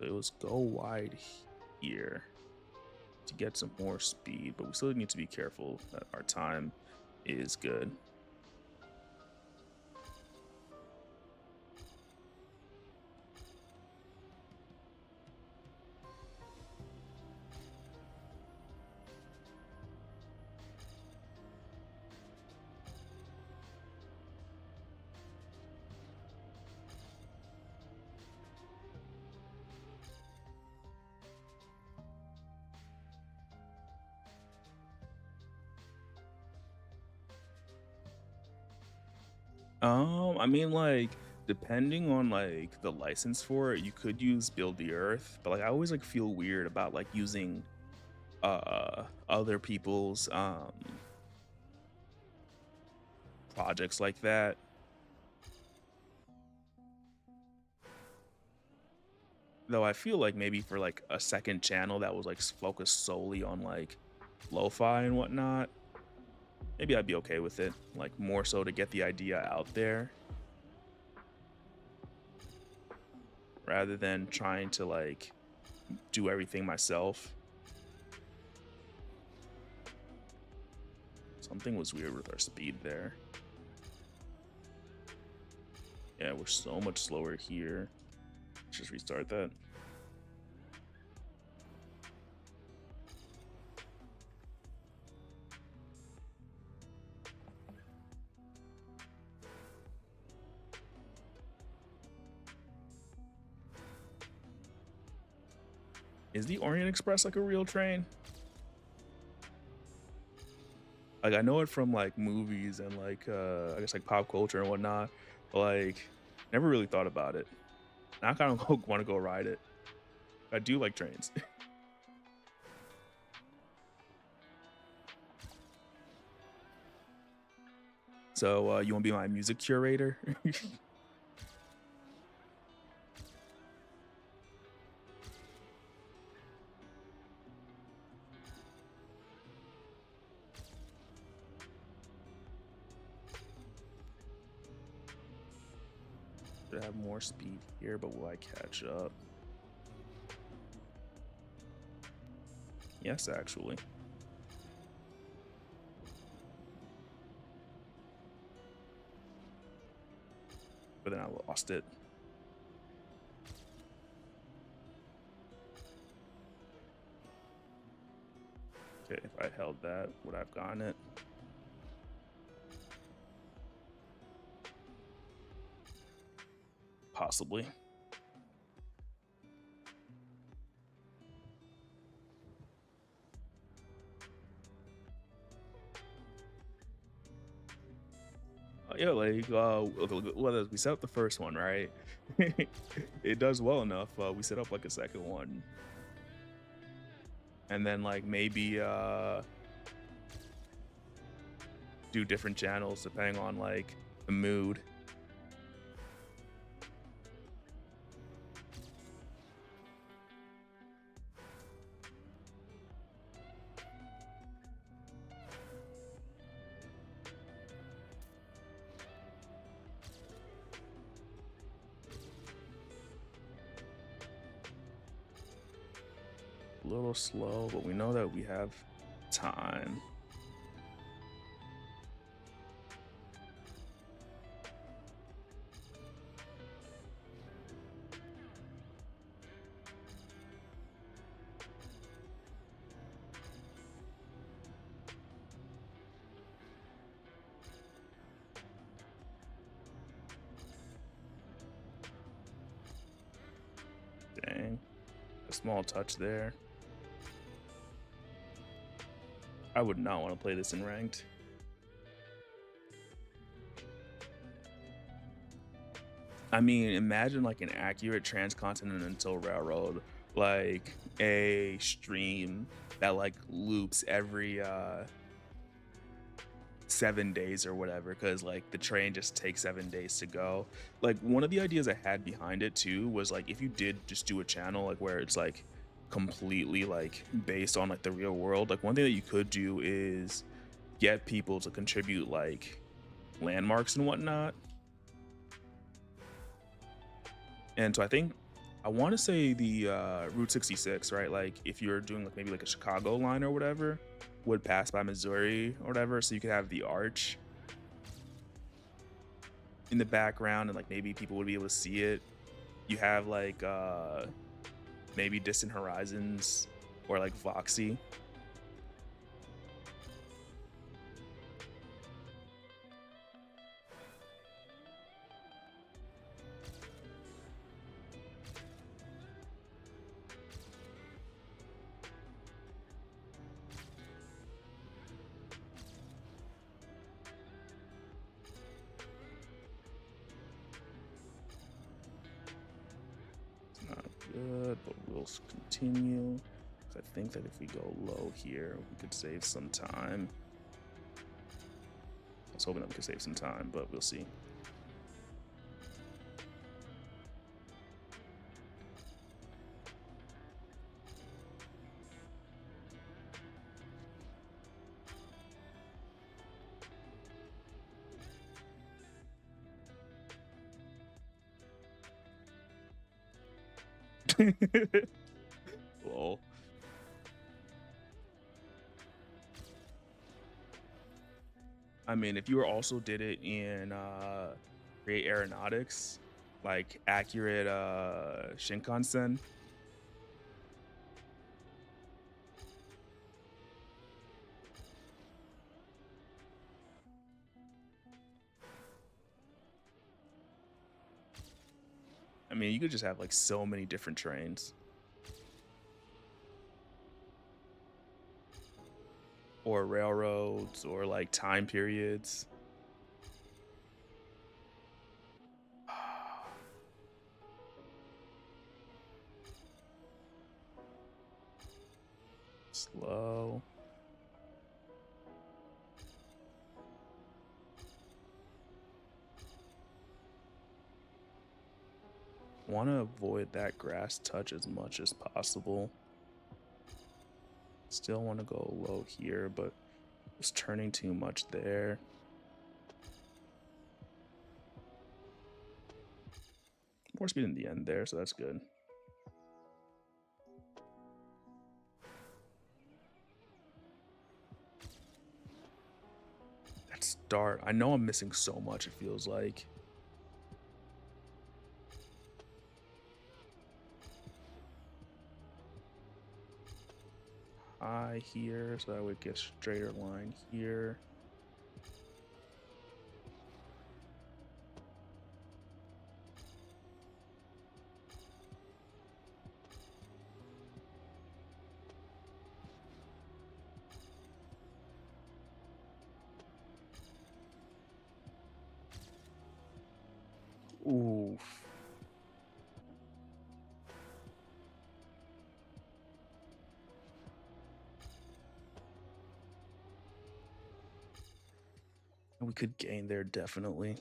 It was go wide here to get some more speed, but we still need to be careful that our time is good. I mean, like, depending on like the license for it, you could use Build the Earth, but like I always like feel weird about like using other people's projects like that. Though I feel like maybe for like a second channel that was like focused solely on like lo-fi and whatnot, maybe I'd be okay with it. Like more so to get the idea out there rather than trying to like do everything myself. Something was weird with our speed there. Yeah, we're so much slower here. Let's just restart that. Is the Orient Express like a real train? Like I know it from like movies and like I guess like pop culture and whatnot, but like never really thought about it. Now I kind of want to go ride it. I do like trains. So you want to be my music curator? Should have more speed here, but will I catch up? Yes, actually. But then I lost it. Okay, if I held that, would I have gotten it? Possibly. Yeah, like whether we set up the first one, right? It does well enough. We set up like a second one, and then like maybe do different channels depending on like the mood. A little slow, but we know that we have time. Dang, a small touch there. I would not want to play this in ranked. I mean, imagine like an accurate transcontinental railroad, like a stream that like loops every 7 days or whatever, because like the train just takes 7 days to go. Like one of the ideas I had behind it too was like if you did just do a channel like where it's like completely like based on like the real world, like one thing that you could do is get people to contribute like landmarks and whatnot. And so I want to say the Route 66, right? Like if you're doing like maybe like a Chicago line or whatever, would pass by Missouri or whatever, so you could have the arch in the background and like maybe people would be able to see it. You have like maybe Distant Horizons or like Voxy. Good, but we'll continue. I think that if we go low here, we could save some time. I was hoping that we could save some time, but we'll see. Lol. I mean, if you also did it in Create Aeronautics, like accurate Shinkansen. I mean, you could just have like so many different trains. Or railroads or like time periods. Slow. Want to avoid that grass touch as much as possible. Still want to go low here, but it's turning too much there. more speed in the end there, so that's good. That start, I know I'm missing so much, it feels like. High here, so that would get straighter line here. Oof. We could gain there, definitely.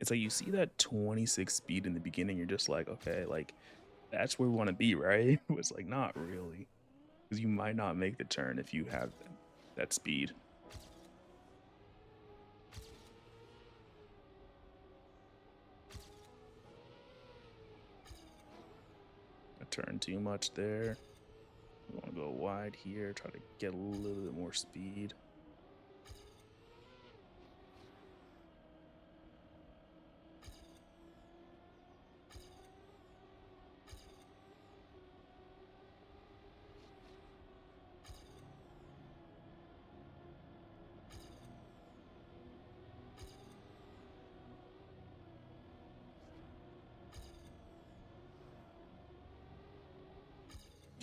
It's like you see that 26 speed in the beginning, you're just like, okay, like that's where we want to be, right? It's like not really, because you might not make the turn if you have that speed. I turn too much there. We want to go wide here, try to get a little bit more speed.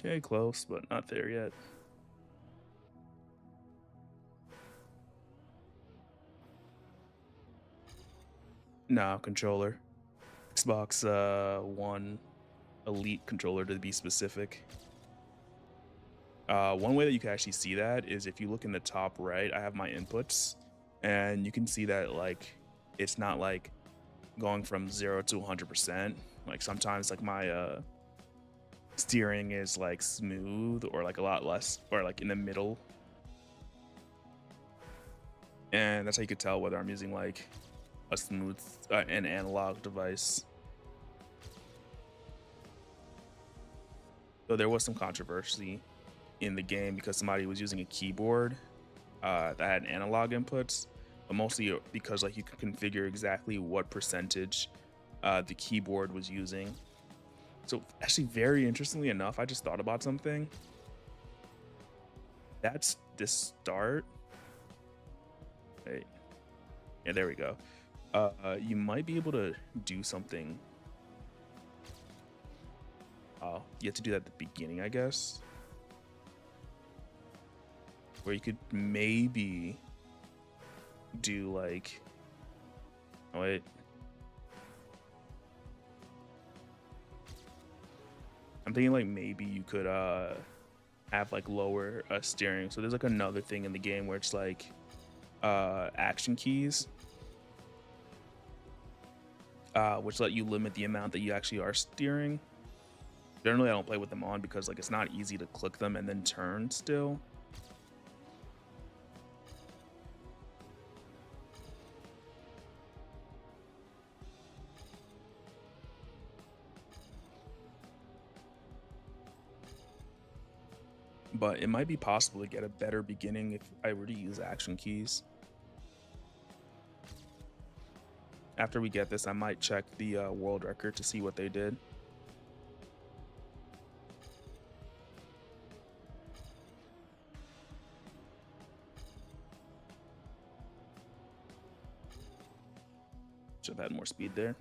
Okay, close, but not there yet. No, controller. Xbox One Elite controller to be specific. One way that you can actually see that is if you look in the top right, I have my inputs, and you can see that like it's not like going from 0 to 100%. Like sometimes like my steering is like smooth or like a lot less or like in the middle, and that's how you could tell whether I'm using like a smooth an analog device. So there was some controversy in the game because somebody was using a keyboard that had analog inputs, but mostly because like you can configure exactly what percentage the keyboard was using. So actually, very interestingly enough, I just thought about something. That's the start. Wait. Yeah, there we go. You might be able to do something. You have to do that at the beginning, I guess. Where you could maybe do like, oh wait. I'm thinking like maybe you could have like lower steering. So there's like another thing in the game where it's like action keys, which let you limit the amount that you actually are steering. Generally, I don't play with them on because like it's not easy to click them and then turn still. But it might be possible to get a better beginning if I were to use action keys. After we get this, I might check the world record to see what they did. Should have had more speed there.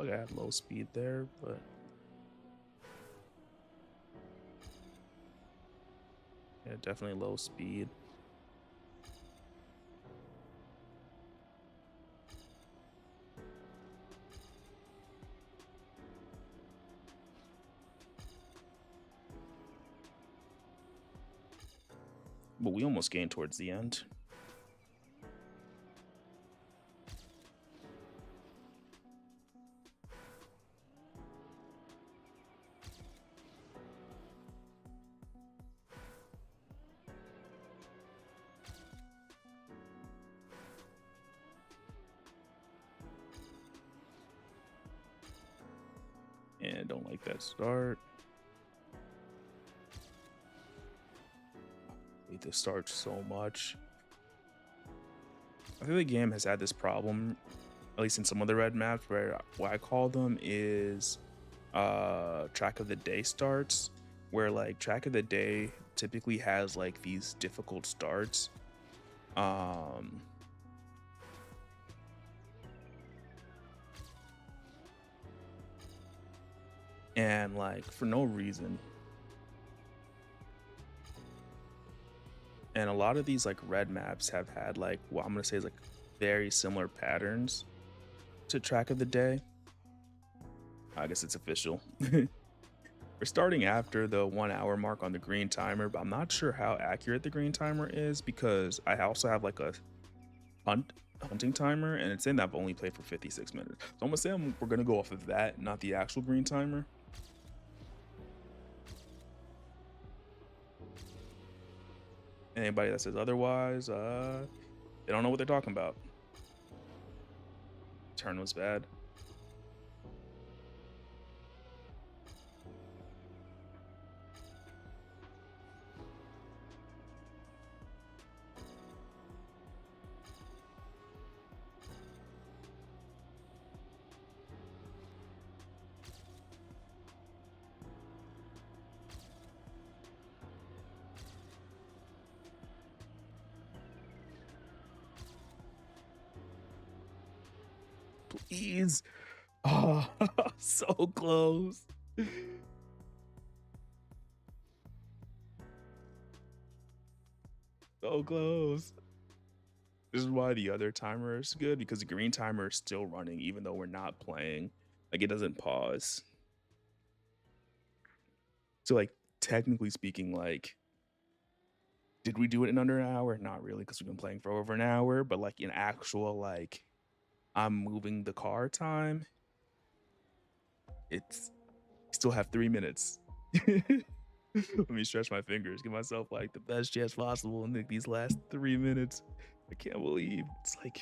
like I had low speed there, but yeah, definitely low speed. But we almost gained towards the end. And don't like that start. I hate this start so much. I think the game has had this problem, at least in some of the red maps, where what I call them is track of the day starts, where like track of the day typically has like these difficult starts. And like for no reason. And a lot of these like red maps have had like what I'm gonna say is like very similar patterns to track of the day. I guess it's official. We're starting after the 1 hour mark on the green timer, but I'm not sure how accurate the green timer is because I also have like a hunting timer and it's saying that I've only played for 56 minutes. So I'm gonna say we're gonna go off of that, not the actual green timer. Anybody that says otherwise, they don't know what they're talking about. Turn was bad. Please. Oh, so close. So close. This is why the other timer is good, because the green timer is still running even though we're not playing. Like it doesn't pause. So like technically speaking, like did we do it in under an hour? Not really, because we've been playing for over an hour, but like in actual like I'm moving the car time, it's still have 3 minutes. Let me stretch my fingers, give myself like the best chance possible in these last 3 minutes. I can't believe it's like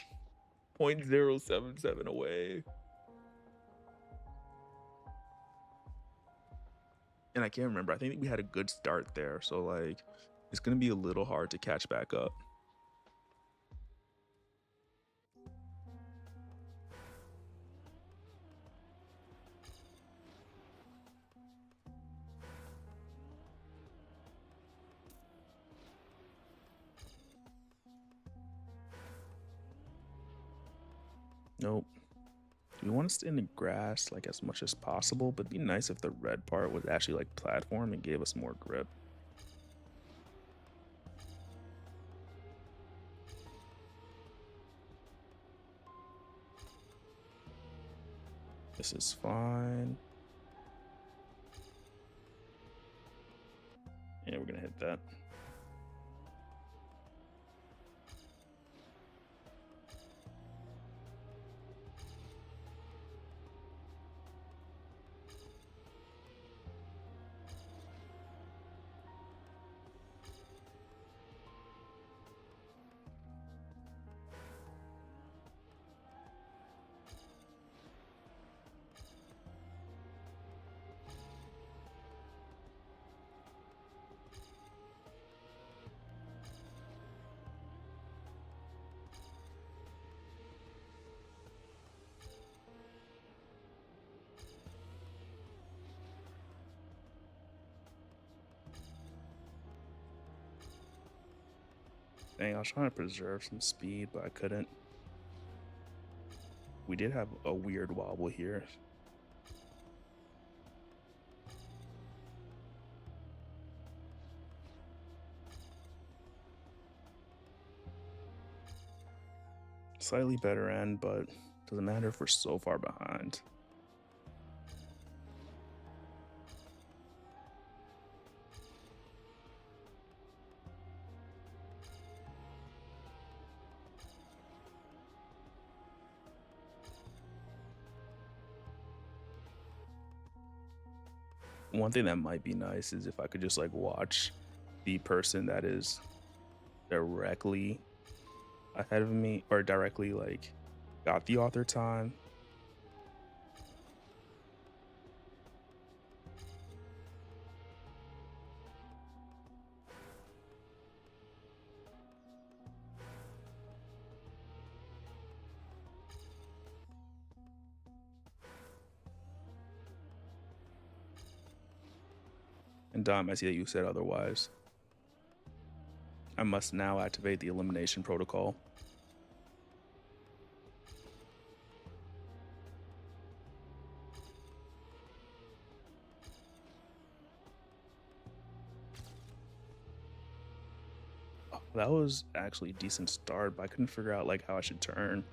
0.077 away. And I can't remember. I think we had a good start there. So like it's gonna be a little hard to catch back up. Nope. We want to stay in the grass like as much as possible, but it'd be nice if the red part was actually like platform and gave us more grip. This is fine. Yeah, we're gonna hit that. Dang, I was trying to preserve some speed, but I couldn't. We did have a weird wobble here. Slightly better end, but doesn't matter if we're so far behind. One thing that might be nice is if I could just like watch the person that is directly ahead of me or directly like got the author time. And Dom, I see that you said otherwise. I must now activate the elimination protocol. Oh, that was actually a decent start, but I couldn't figure out like how I should turn.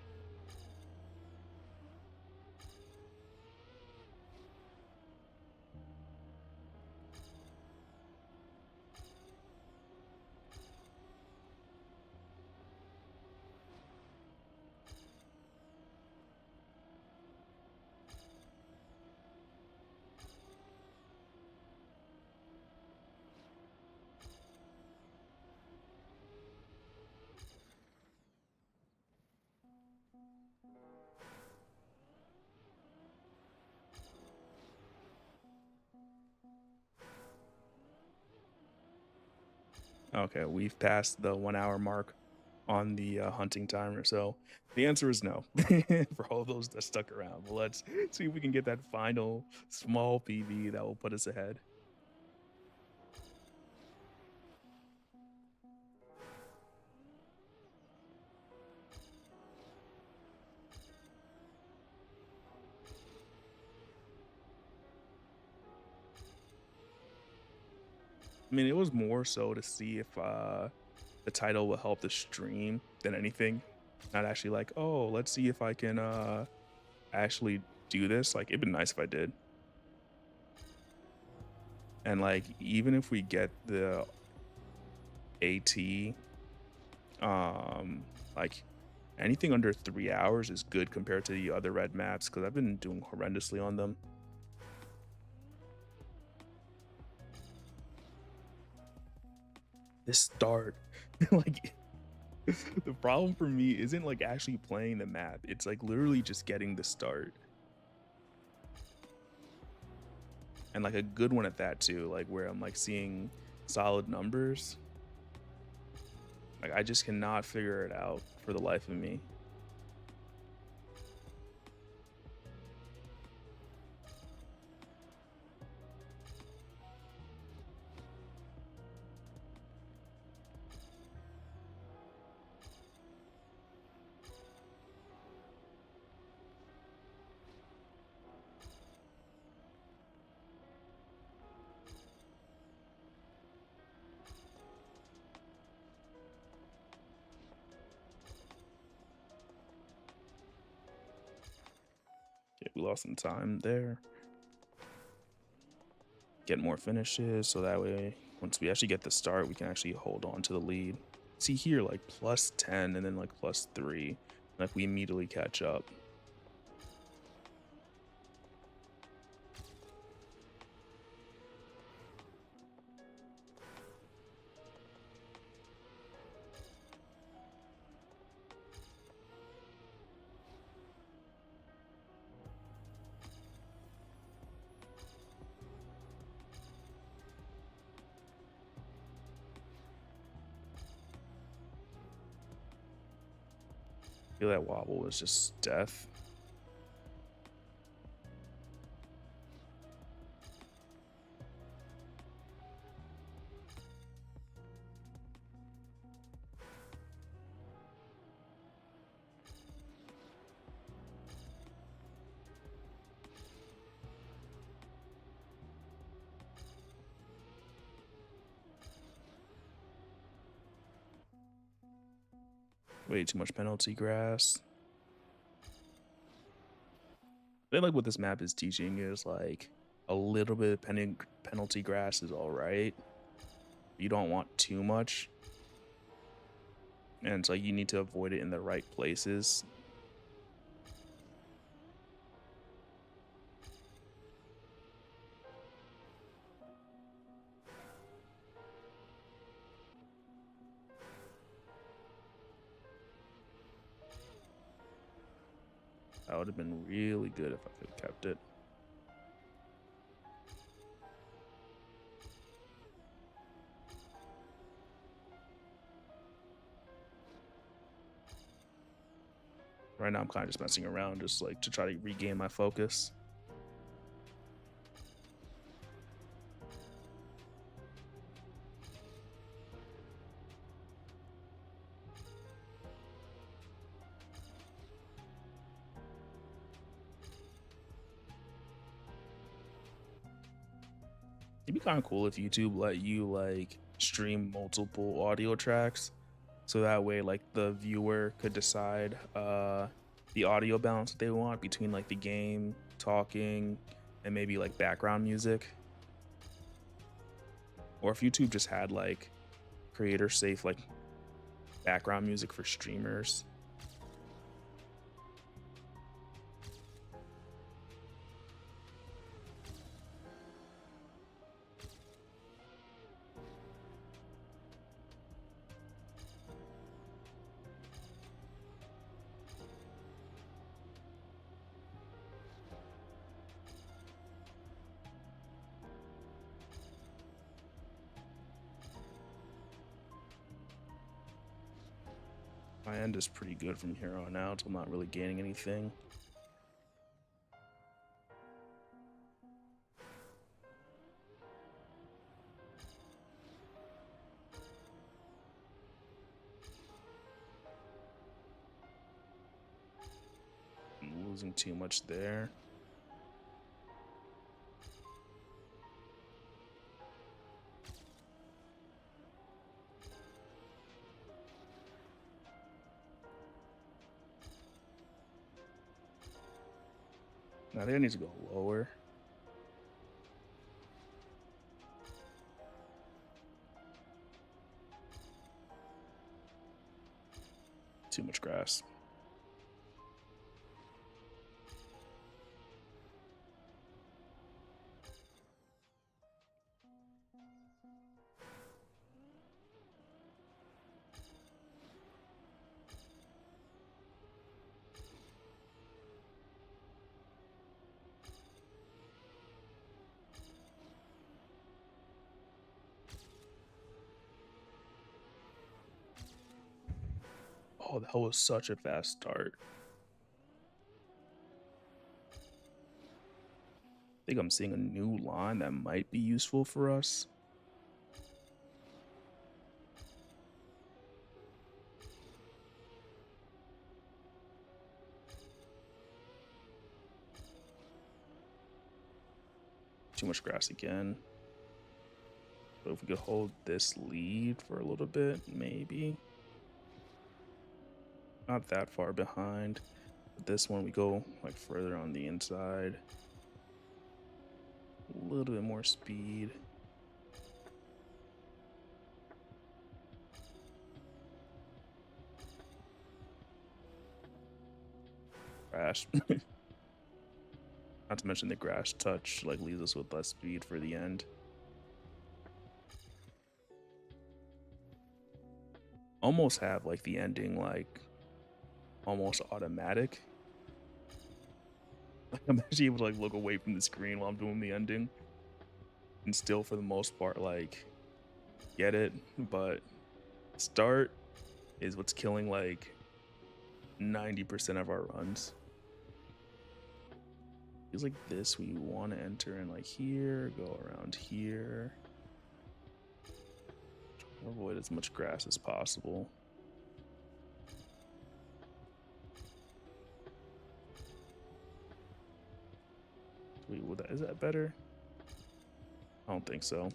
Okay, we've passed the 1 hour mark on the hunting timer, so the answer is no for all those that stuck around. But let's see if we can get that final small PB that will put us ahead. I mean, it was more so to see if the title will help the stream than anything. Not actually like, oh, let's see if I can actually do this. Like, it'd be nice if I did. And like, even if we get the AT, like anything under 3 hours is good compared to the other red maps because I've been doing horrendously on them. This start, like, the problem for me isn't like actually playing the map. It's like literally just getting the start. And like a good one at that too, like where I'm like seeing solid numbers. Like I just cannot figure it out for the life of me. Yeah, we lost some time there. Get more finishes so that way once we actually get the start, we can actually hold on to the lead. See here, like +10 and then like +3. Like we immediately catch up. I feel that wobble was just death. Way too much penalty grass. I feel like what this map is teaching is like a little bit of penalty grass is all right. You don't want too much, and it's like you need to avoid it in the right places. That would have been really good if I could have kept it. Right now I'm kind of just messing around just like to try to regain my focus. It'd be kind of cool if YouTube let you like stream multiple audio tracks, so that way like the viewer could decide the audio balance that they want between like the game, talking, and maybe like background music. Or if YouTube just had like creator safe like background music for streamers. My end is pretty good from here on out. I'm not really gaining anything. I'm losing too much there. Now they need to go lower. Too much grass. Oh, that was such a fast start. I think I'm seeing a new line that might be useful for us. Too much grass again. But if we could hold this lead for a little bit, maybe. Not that far behind. But this one, we go like further on the inside. A little bit more speed. Crash. Not to mention the grass touch like leaves us with less speed for the end. Almost have like the ending like almost automatic. Like I'm actually able to like look away from the screen while I'm doing the ending, and still for the most part like get it. But start is what's killing like 90% of our runs. Feels like this we want to enter in like here, go around here. Avoid as much grass as possible. Wait, is that better? I don't think so.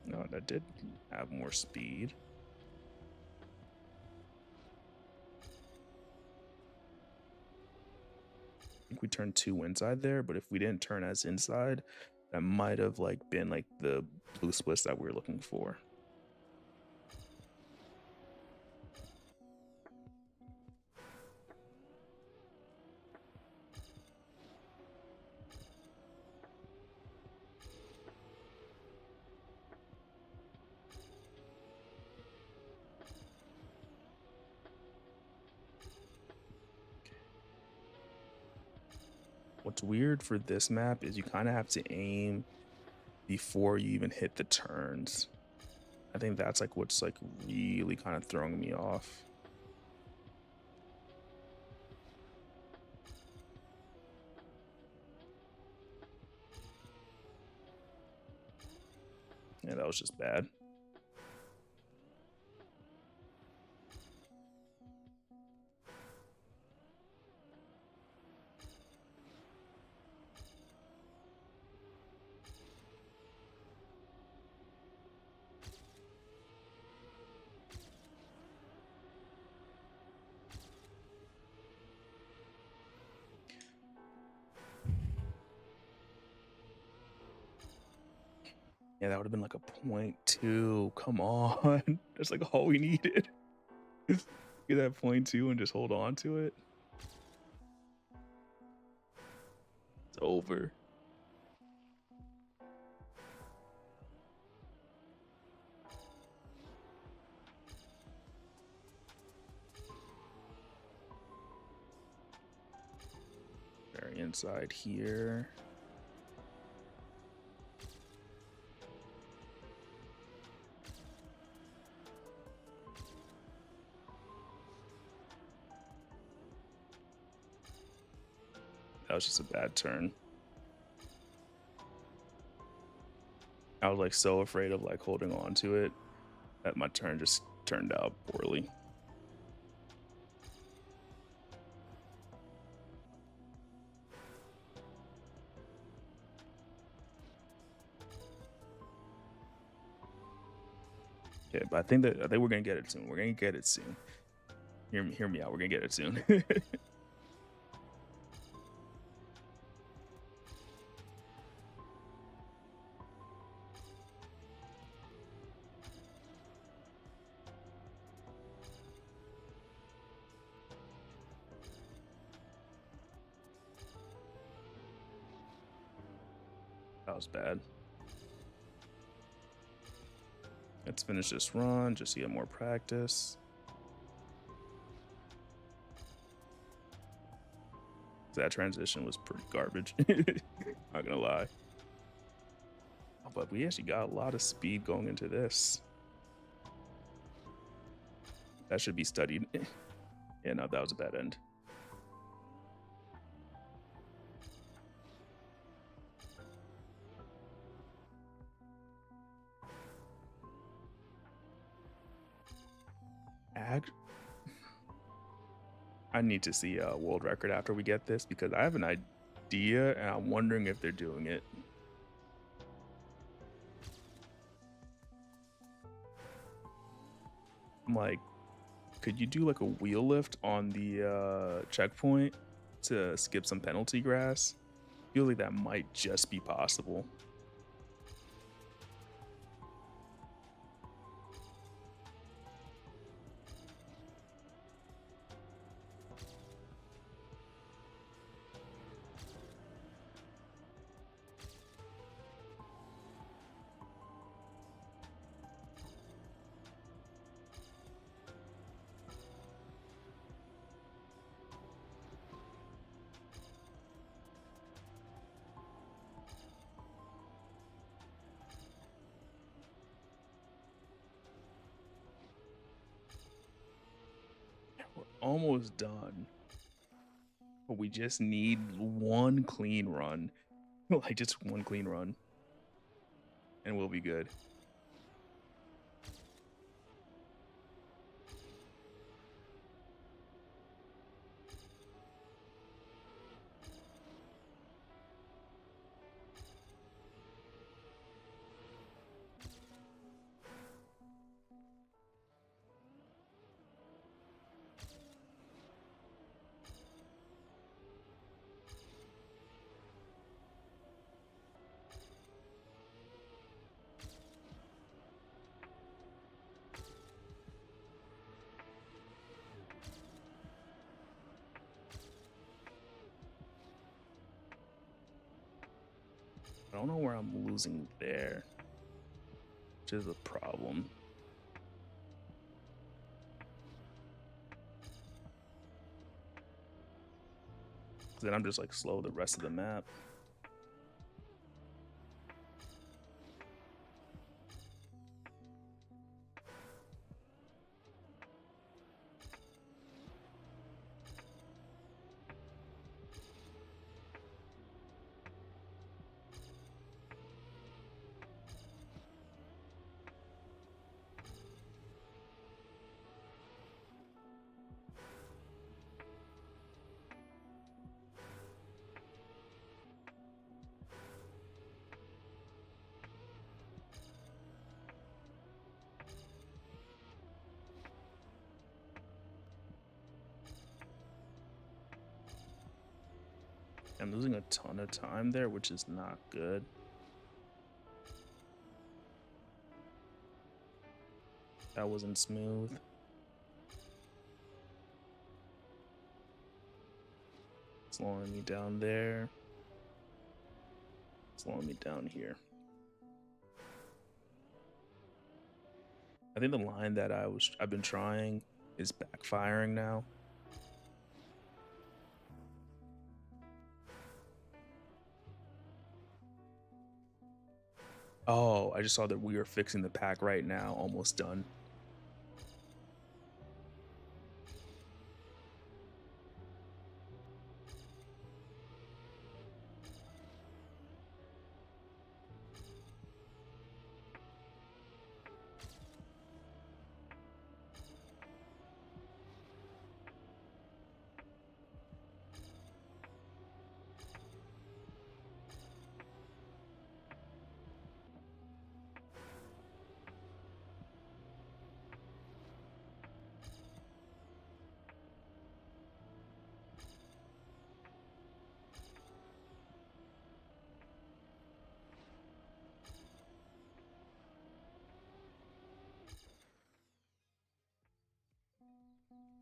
No, that did have more speed. I think we turned 2 inside there, but if we didn't turn as inside, that might have like been like the blue splits that we were looking for. What's weird for this map is you kind of have to aim before you even hit the turns. I think that's like what's like really kind of throwing me off. Yeah, that was just bad. Yeah, that would have been like a 0.2. Come on. That's like all we needed. Get that 0.2 and just hold on to it. It's over. Very inside here. That was just a bad turn. I was like so afraid of like holding on to it that my turn just turned out poorly. Yeah, but I think we're gonna get it soon. We're gonna get it soon. Hear me out. We're gonna get it soon. That was bad. Let's finish this run just to get more practice. That transition was pretty garbage. Not gonna lie. Oh, but we actually got a lot of speed going into this. That should be studied. Yeah, no, that was a bad end. I need to see a world record after we get this because I have an idea and I'm wondering if they're doing it. I'm like, could you do like a wheel lift on the checkpoint to skip some penalty grass? I feel like that might just be possible. We're almost done. But we just need one clean run. Like just one clean run. And we'll be good. I don't know where I'm losing there, which is a problem. Then I'm just like slow the rest of the map. I'm losing a ton of time there, which is not good. That wasn't smooth. Slowing me down there. Slowing me down here. I think the line that I've been trying is backfiring now. Oh, I just saw that we are fixing the pack right now. Almost done.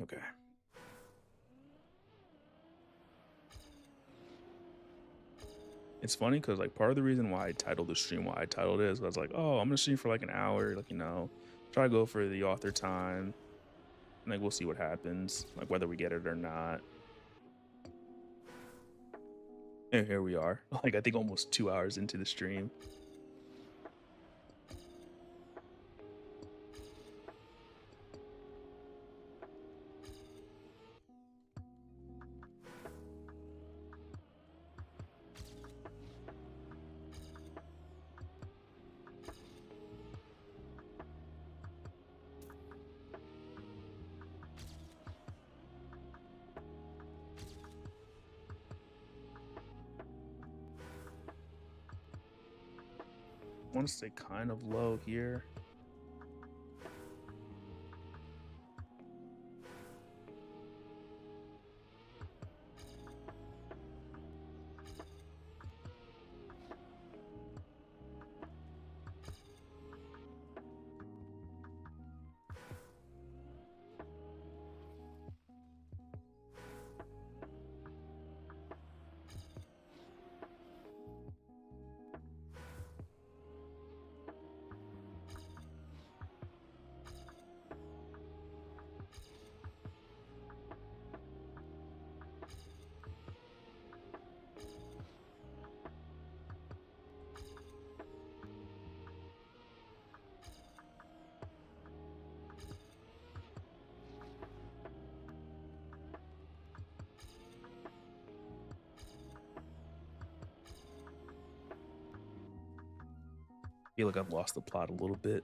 Okay. It's funny because like part of the reason why I titled the stream why I titled it is I was like, oh, I'm gonna stream for like an hour, like, you know, try to go for the author time. And like we'll see what happens, like whether we get it or not. And here we are. Like I think almost 2 hours into the stream. I want to stay kind of low here. I feel like I've lost the plot a little bit.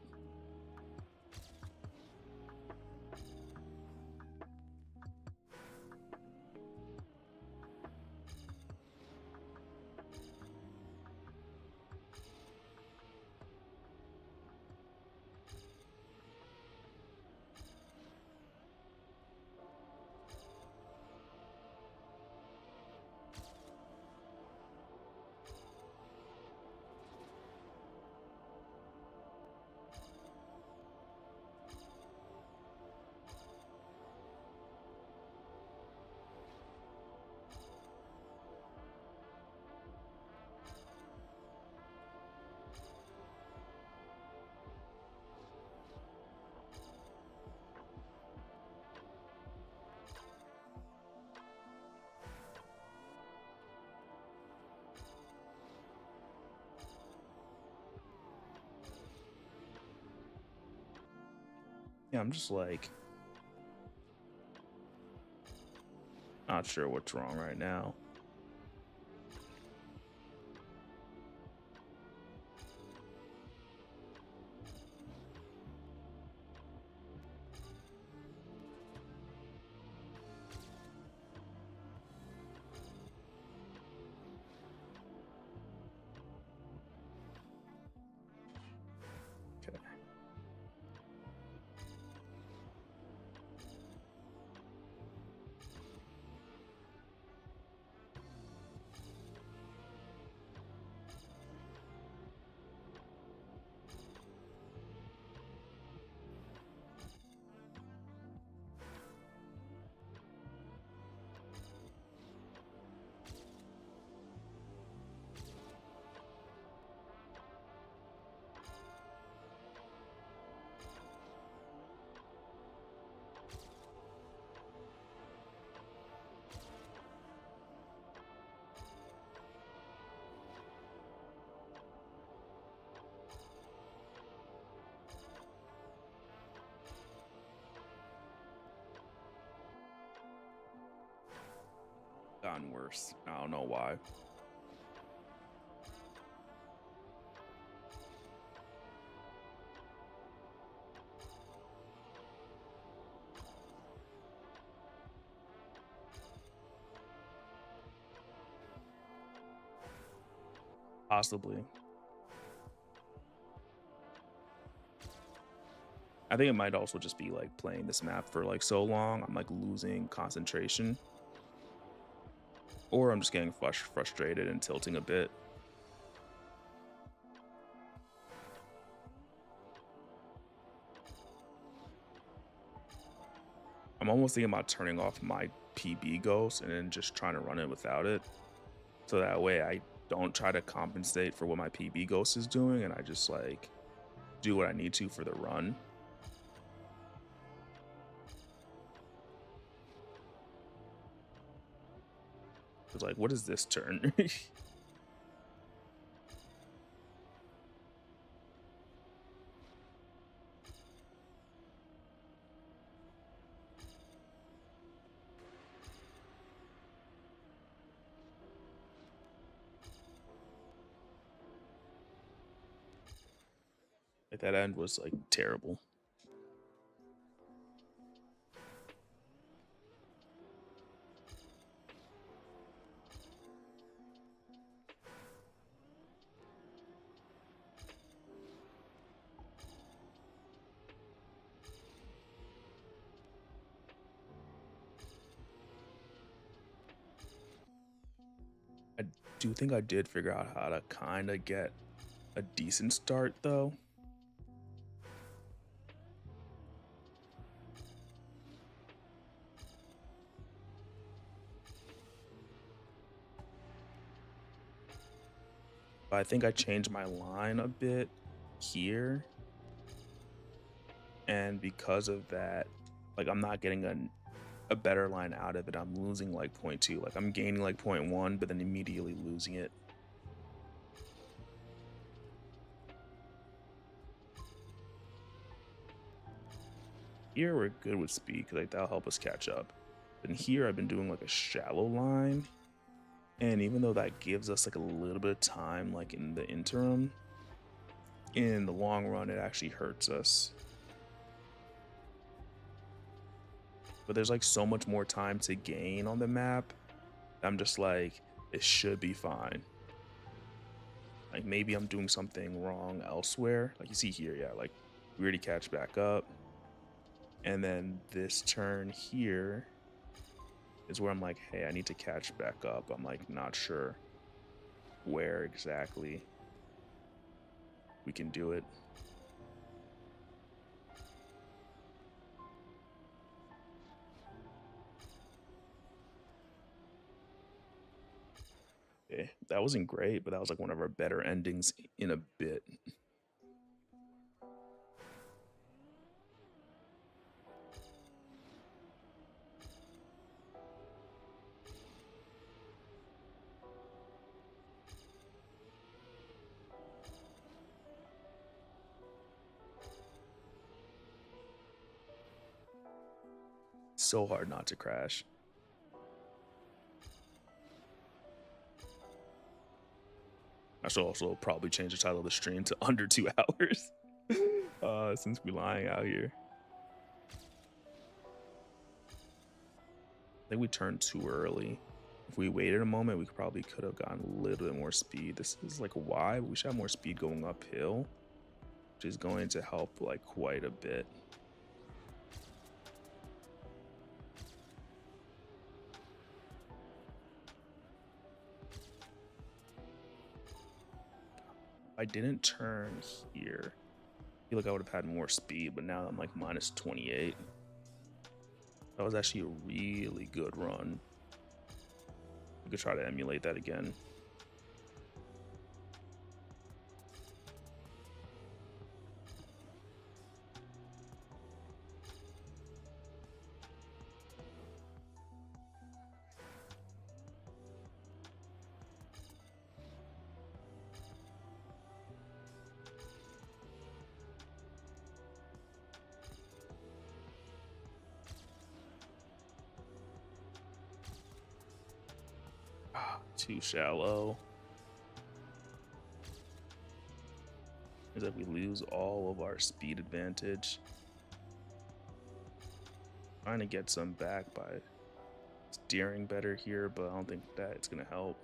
Yeah, I'm just like not sure what's wrong right now. Okay. Gotten worse. I don't know why. Possibly. I think it might also just be like playing this map for like so long, I'm like losing concentration, or I'm just getting frustrated and tilting a bit. I'm almost thinking about turning off my PB ghost and then just trying to run it without it. So that way I don't try to compensate for what my PB ghost is doing and I just like do what I need to for the run. It's like, what is this turn? Like that end was like terrible. I do think I did figure out how to kind of get a decent start though. But I think I changed my line a bit here. And because of that, like I'm not getting a better line out of it. I'm losing like 0.2. Like I'm gaining like 0.1, but then immediately losing it. Here we're good with speed because like that'll help us catch up. And here I've been doing like a shallow line. And even though that gives us like a little bit of time, like in the interim, in the long run, it actually hurts us. But there's like so much more time to gain on the map. I'm just like, it should be fine. Like maybe I'm doing something wrong elsewhere. Like you see here, yeah, like we already catch back up. And then this turn here is where I'm like, hey, I need to catch back up. I'm like not sure where exactly we can do it. Okay, that wasn't great, but that was like one of our better endings in a bit. so hard not to crash. I should also probably change the title of the stream to under 2 hours. Since we lying out here. I think we turned too early. If we waited a moment, we probably could have gotten a little bit more speed. This is like a Y, but we should have more speed going uphill, which is going to help like quite a bit. I didn't turn here. I feel like I would have had more speed, but now I'm like minus 28. That was actually a really good run. We could try to emulate that again. Too shallow. Is that we lose all of our speed advantage. Trying to get some back by steering better here, but I don't think that it's gonna help.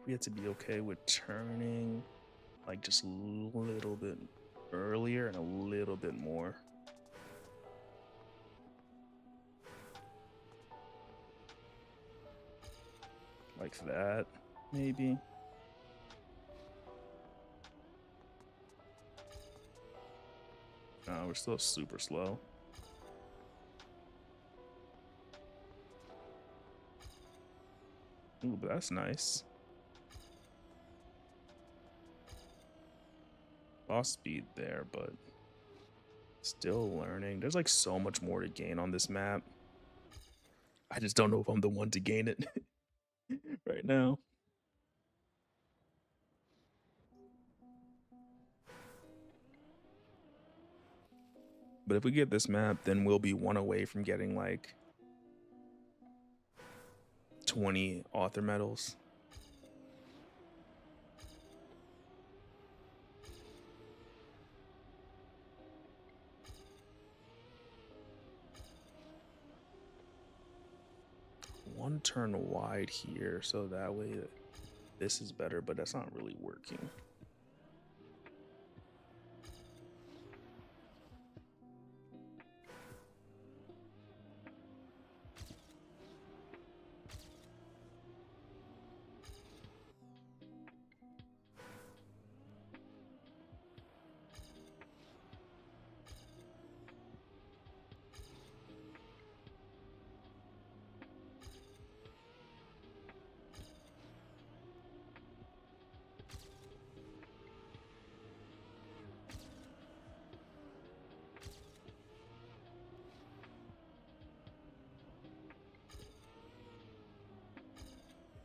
We have to be okay with turning like just a little bit earlier and a little bit more. Like that, maybe. We're still super slow. Ooh, but that's nice. Lost speed there, but still learning. There's like so much more to gain on this map. I just don't know if I'm the one to gain it right now. But if we get this map, then we'll be one away from getting like 20 author medals. One turn wide here, so that way this is better, but that's not really working.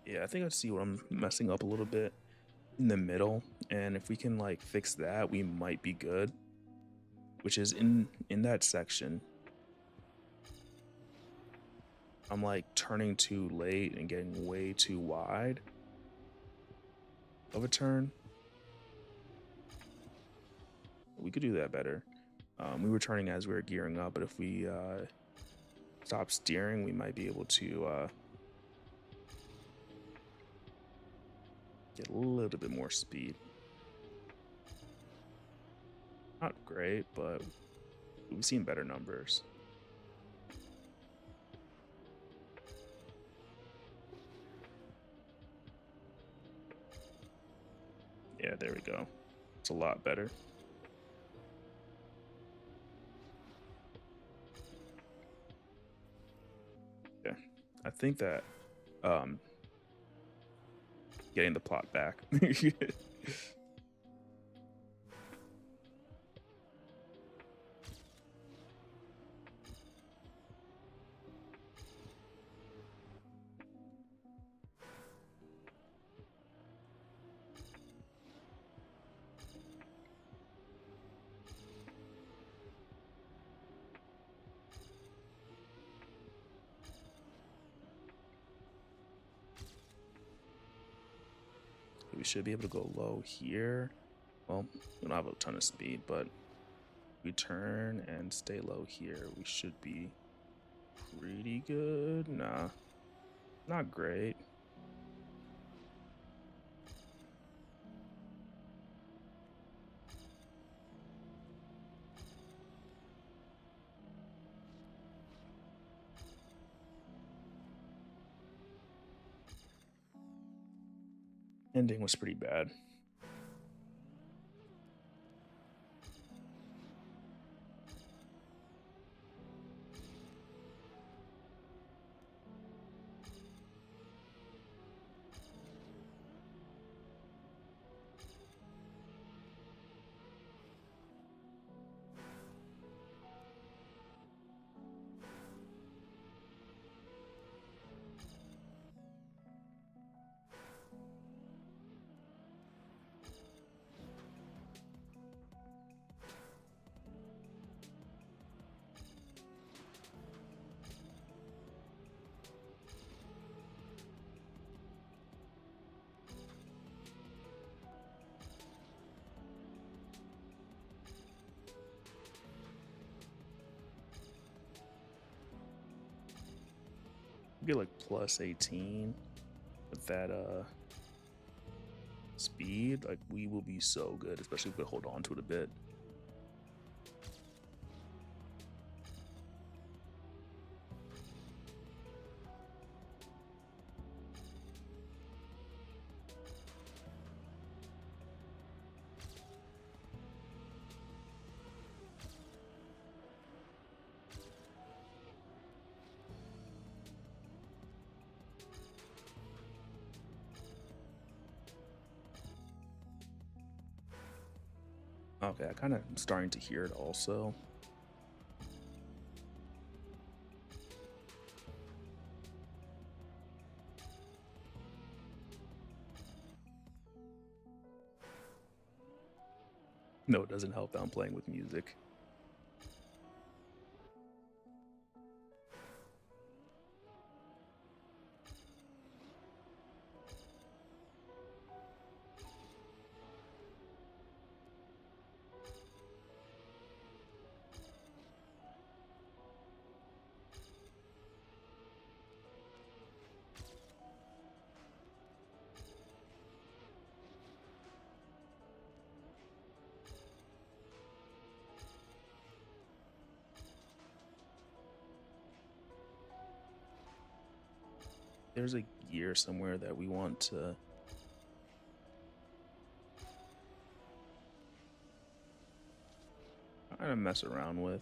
Yeah, I think I see what I'm messing up a little bit in the middle, and if we can like fix that, we might be good. Which is in that section. I'm like turning too late and getting way too wide of a turn. We could do that better. We were turning as we were gearing up, but if we stop steering, we might be able to get a little bit more speed. Not great, but we've seen better numbers. Yeah, there we go. It's a lot better. Yeah, I think that getting the plot back. We should be able to go low here. Well, we don't have a ton of speed, but we turn and stay low here. We should be pretty good. Nah, not great. Ending was pretty bad. Get like plus 18 with that speed. Like we will be so good, especially if we hold on to it a bit. Okay, I kind of starting to hear it also. No, it doesn't help that I'm playing with music. There's a gear somewhere that we want to kind of mess around with.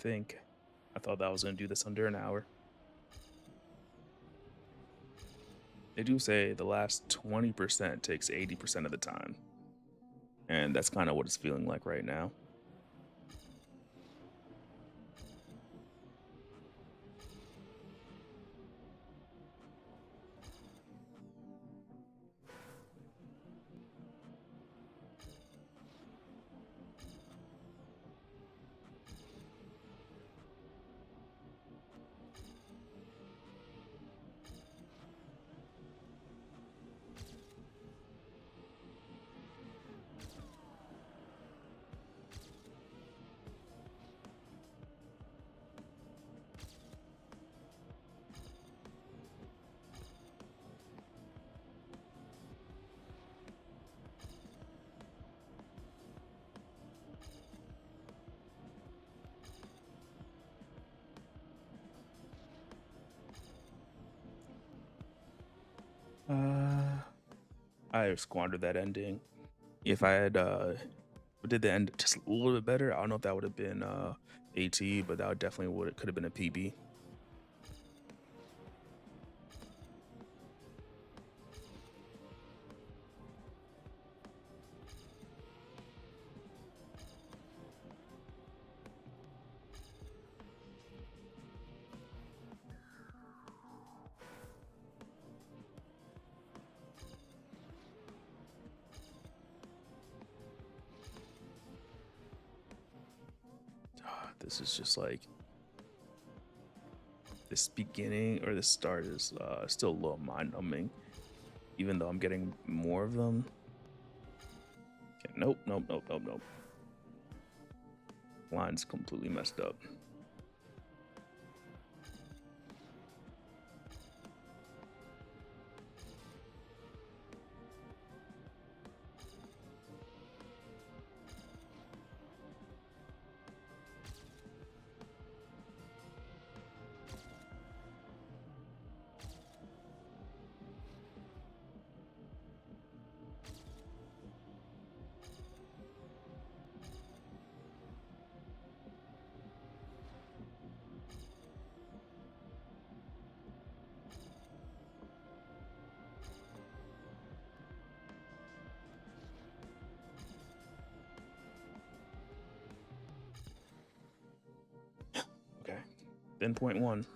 I thought that was going to do this under an hour. They do say the last 20% takes 80% of the time. And that's kind of what it's feeling like right now. I squandered that ending. If I had did the end just a little bit better, I don't know if that would have been AT, but that would definitely would could have been a PB. This is just like this beginning or the start is still a little mind numbing, even though I'm getting more of them. Okay, nope, nope, nope, nope, nope. Line's completely messed up. Okay, then point one.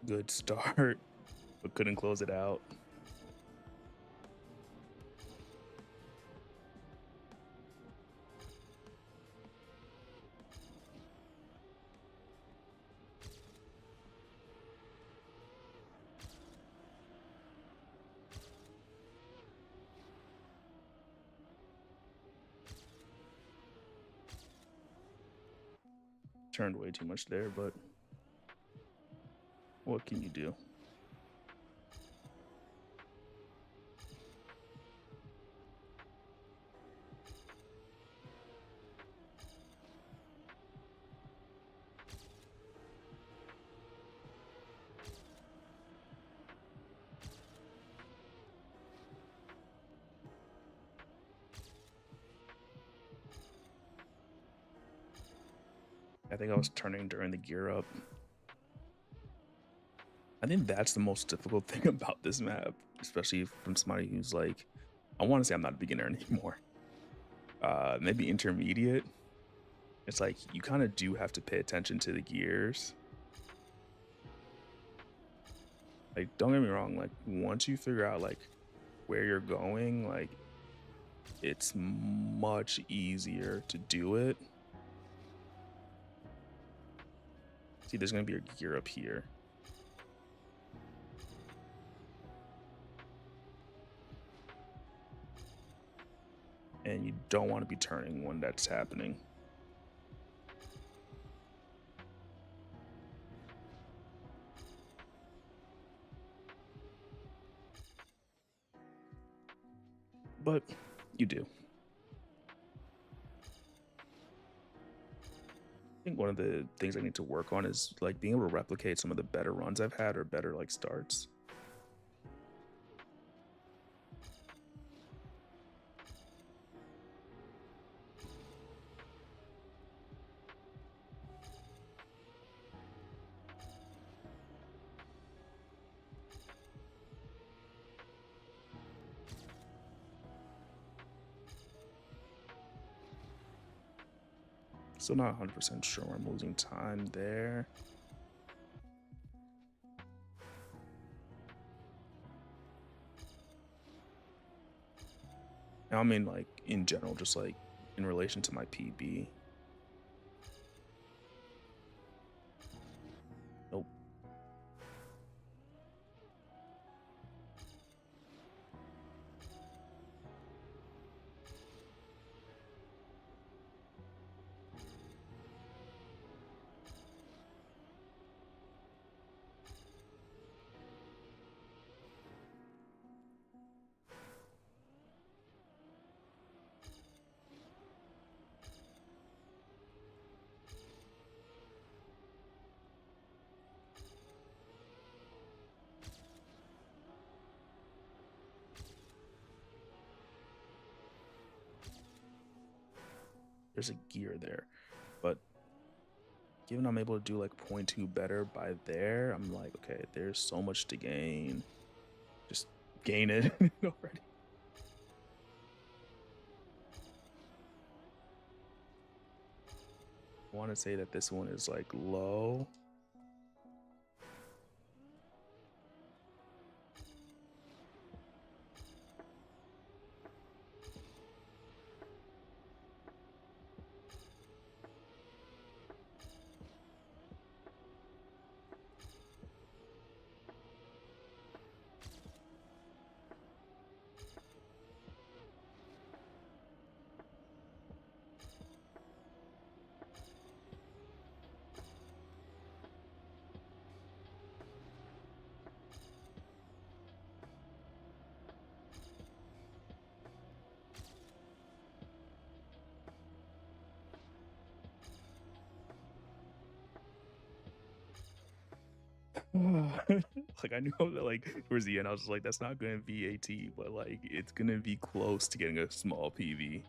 Good start, but couldn't close it out. Turned way too much there, but what can you do? I think I was turning during the gear up. I think that's the most difficult thing about this map, especially from somebody who's like, I want to say I'm not a beginner anymore. Maybe intermediate. It's like you kind of do have to pay attention to the gears. Like, don't get me wrong, like once you figure out like where you're going, like it's much easier to do it. See, there's gonna be a gear up here. And you don't want to be turning when that's happening. But you do. I think one of the things I need to work on is like being able to replicate some of the better runs I've had or better like starts. Still not 100% sure I'm losing time there. Now, I mean, like in general, just like in relation to my PB. Nope. There's a gear there, but given I'm able to do like 0.2 better by there, I'm like, okay, there's so much to gain. Just gain it already. I want to say that this one is like low. Like I knew that like towards the end I was just like that's not gonna be AT, but like it's gonna be close to getting a small PV.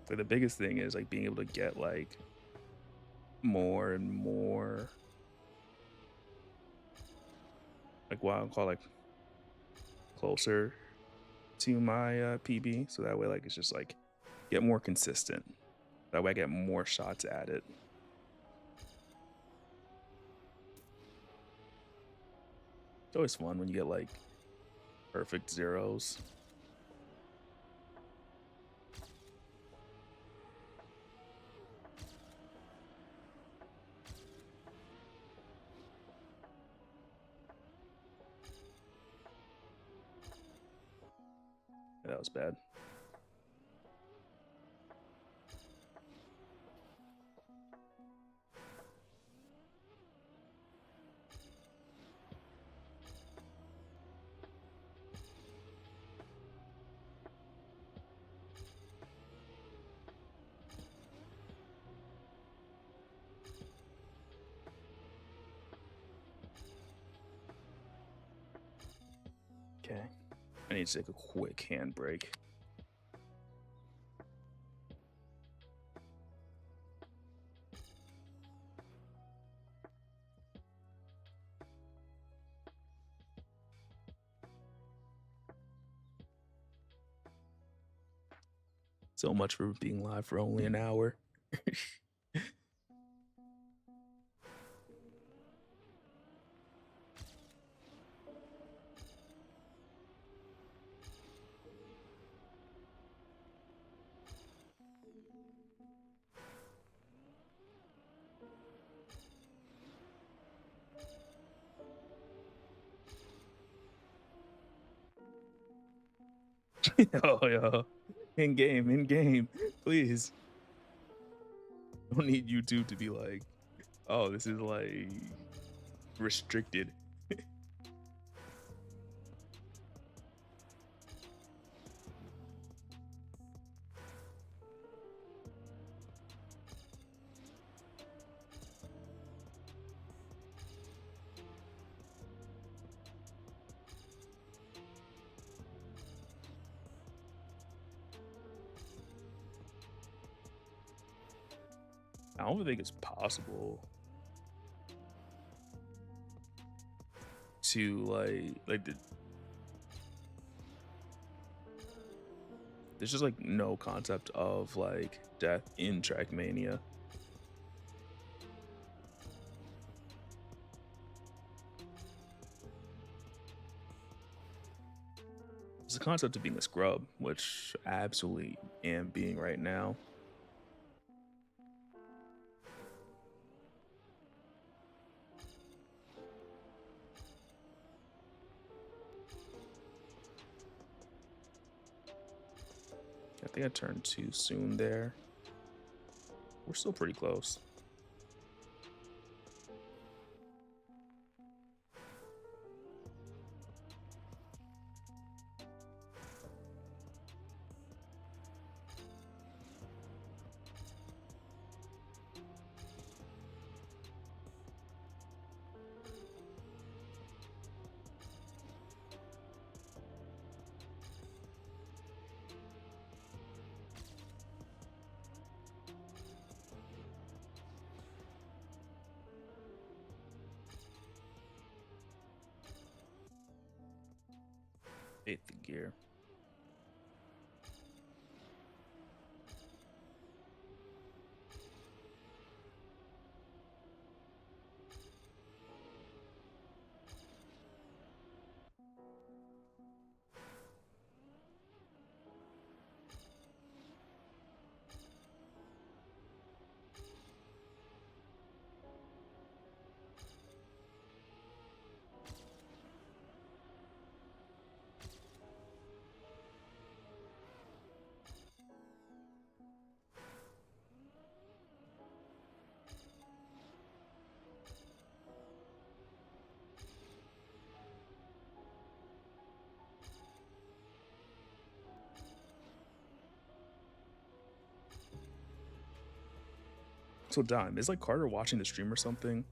Like the biggest thing is like being able to get like more and more like what I'll call like closer to my PB, so that way like it's just like get more consistent. That way I get more shots at it. It's always fun when you get like perfect zeros. Yeah, that was bad. Okay. I need to take a quick handbrake. So much for being live for only an hour. Oh, yo. In game, please. Don't need YouTube to be like, oh, this is like restricted. I don't think it's possible to there's just like no concept of like death in Trackmania. There's a concept of being a scrub, which I absolutely am being right now. I think I turned too soon there. We're still pretty close. Eighth gear. So Dime, is like Carter watching the stream or something?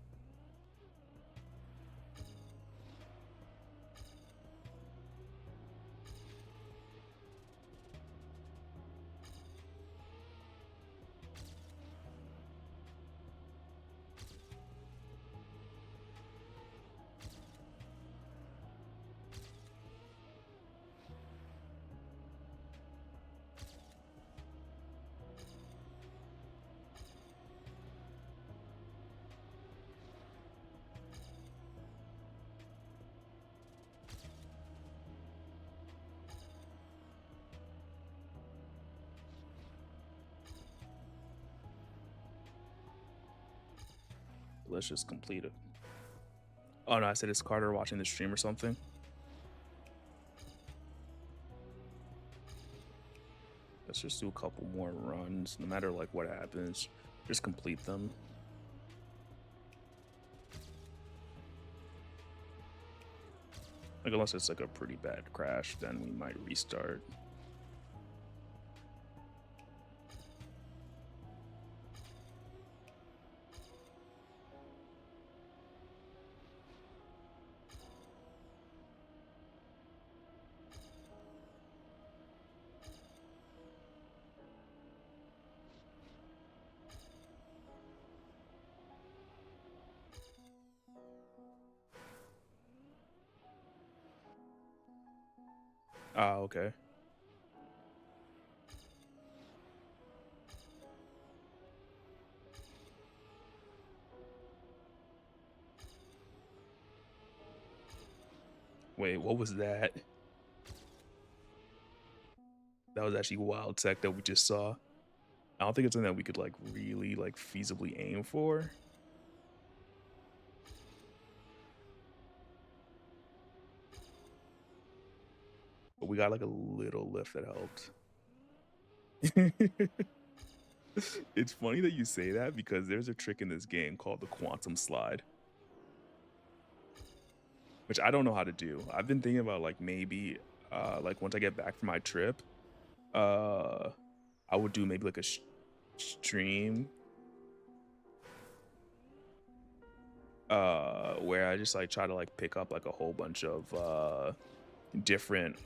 Let's just complete it. Oh no, I said it's Carter watching the stream or something. Let's just do a couple more runs, no matter like what happens. Just complete them. Like unless it's like a pretty bad crash, then we might restart. Ah, okay. Wait, what was that? That was actually wild tech that we just saw. I don't think it's something that we could like really like feasibly aim for. But we got like a little lift that helped. It's funny that you say that because there's a trick in this game called the quantum slide, which I don't know how to do. I've been thinking about like maybe like once I get back from my trip, I would do maybe like a stream where I just like try to like pick up like a whole bunch of different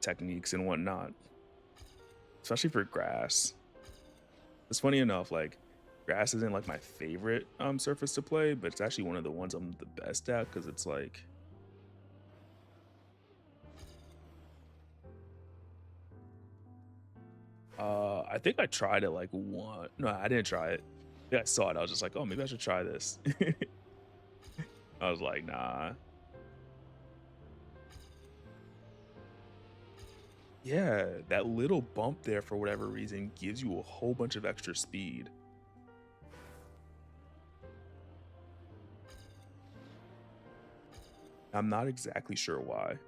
techniques and whatnot, especially for grass. It's funny enough, like grass isn't like my favorite surface to play, but it's actually one of the ones I'm the best at because it's like I think I tried it like one. No, I didn't try it. Yeah, I saw it. I was just like, oh, maybe I should try this. I was like, nah. Yeah, that little bump there for whatever reason gives you a whole bunch of extra speed. I'm not exactly sure why.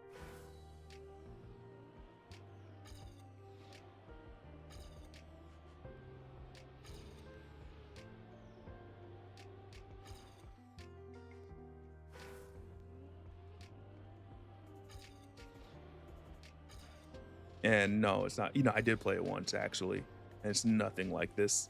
And no, it's not. You know, I did play it once actually, and it's nothing like this.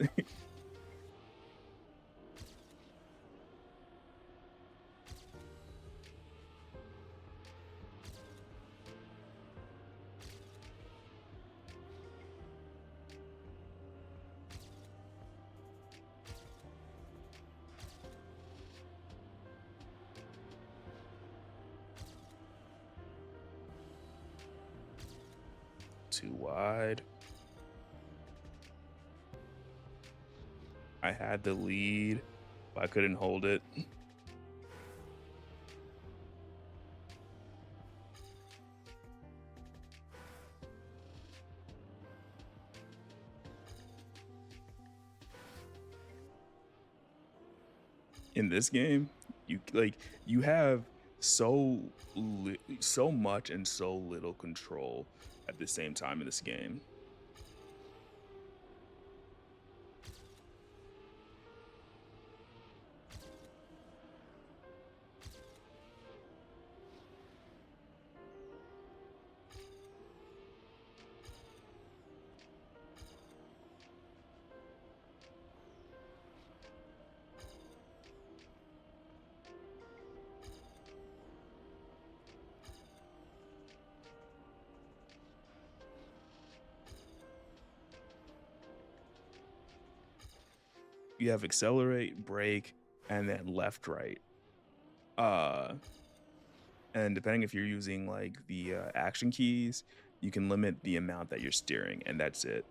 Too wide. I had the lead, but I couldn't hold it. In this game, you have so much and so little control at the same time in this game. You have accelerate, brake, and then left, right. Uh, and depending if you're using like the action keys, you can limit the amount that you're steering, and that's it.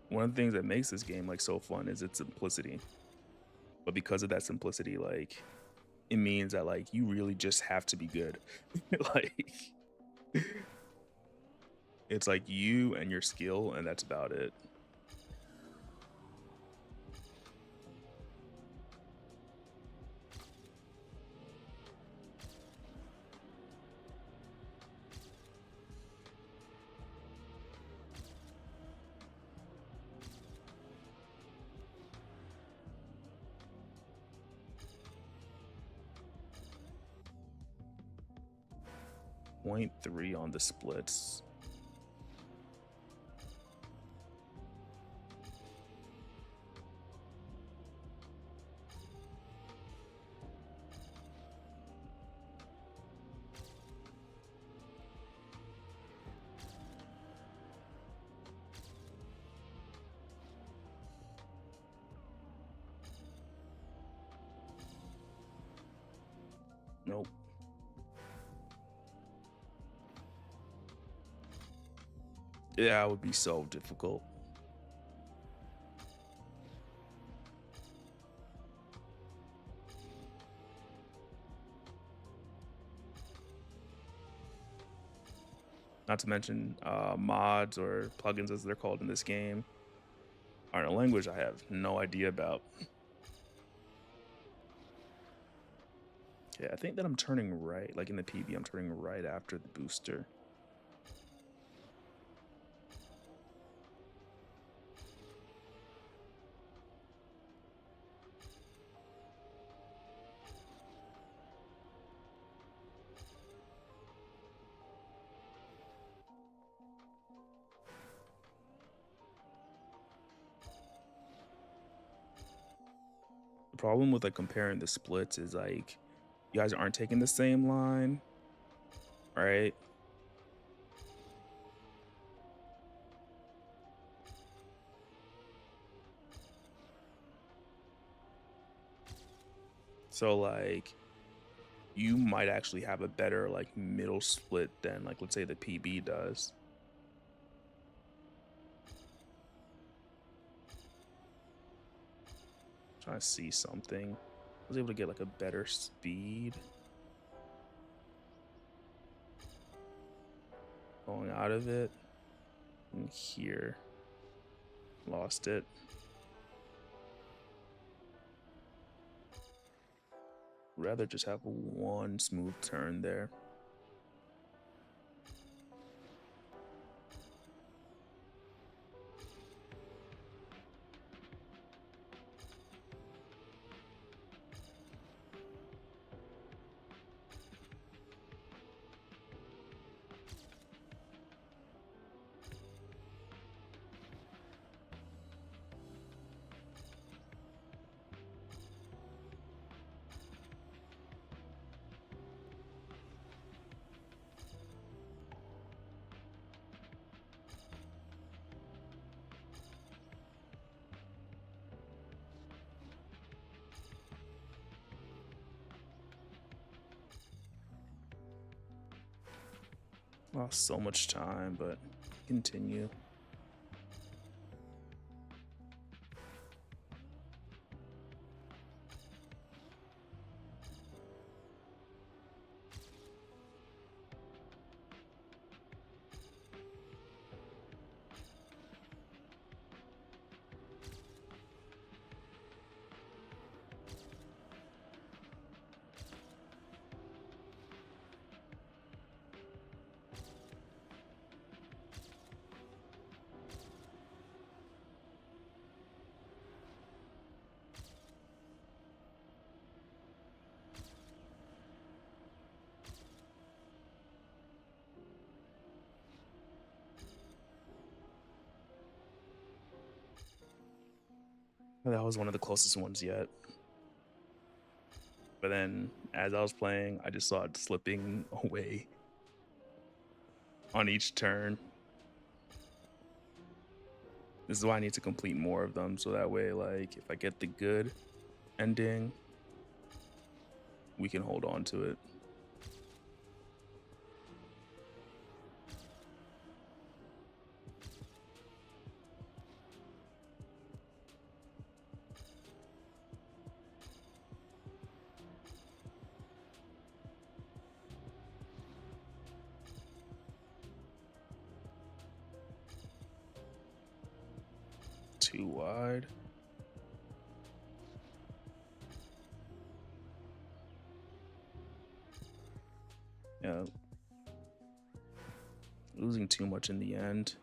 One of the things that makes this game like so fun is its simplicity. But because of that simplicity, like it means that like you really just have to be good. Like it's like you and your skill, and that's about it. 0.3 on the splits. Nope. Yeah, it would be so difficult. Not to mention mods or plugins as they're called in this game are in a language I have no idea about. Yeah, I think that I'm turning right, like in the PB, I'm turning right after the booster. problem with like comparing the splits is like you guys aren't taking the same line, right? So like you might actually have a better like middle split than like let's say the PB does. Trying to see something. I was able to get like a better speed going out of it. And here. Lost it. Rather just have one smooth turn there. Lost so much time, but continue. That was one of the closest ones yet. But then as I was playing, I just saw it slipping away on each turn. This is why I need to complete more of them, so that way, like, if I get the good ending, we can hold on to it. Too wide. Yeah. Losing too much in the end.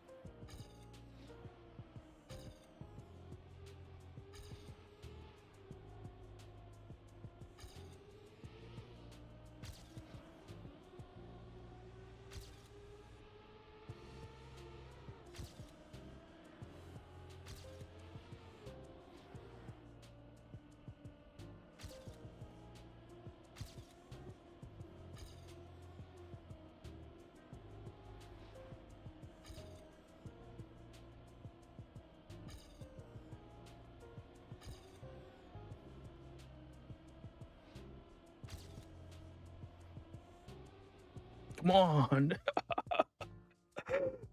Come on.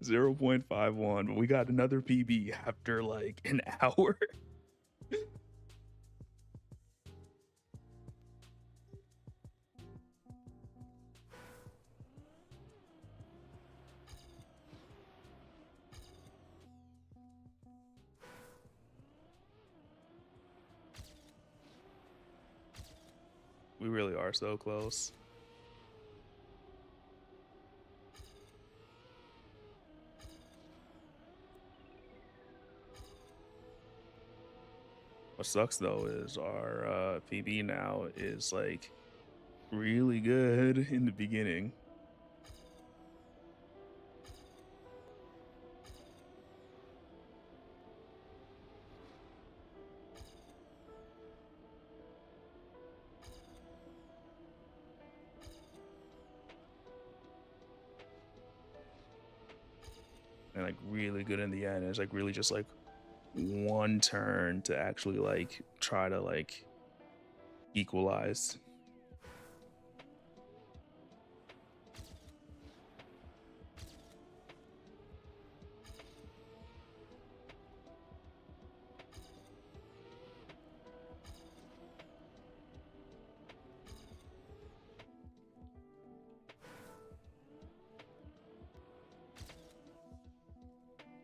0.51. We got another PB after like an hour. We really are so close. What sucks though is our PB now is like really good in the beginning. and like really good in the end. It's like really just like one turn to actually like try to like equalize.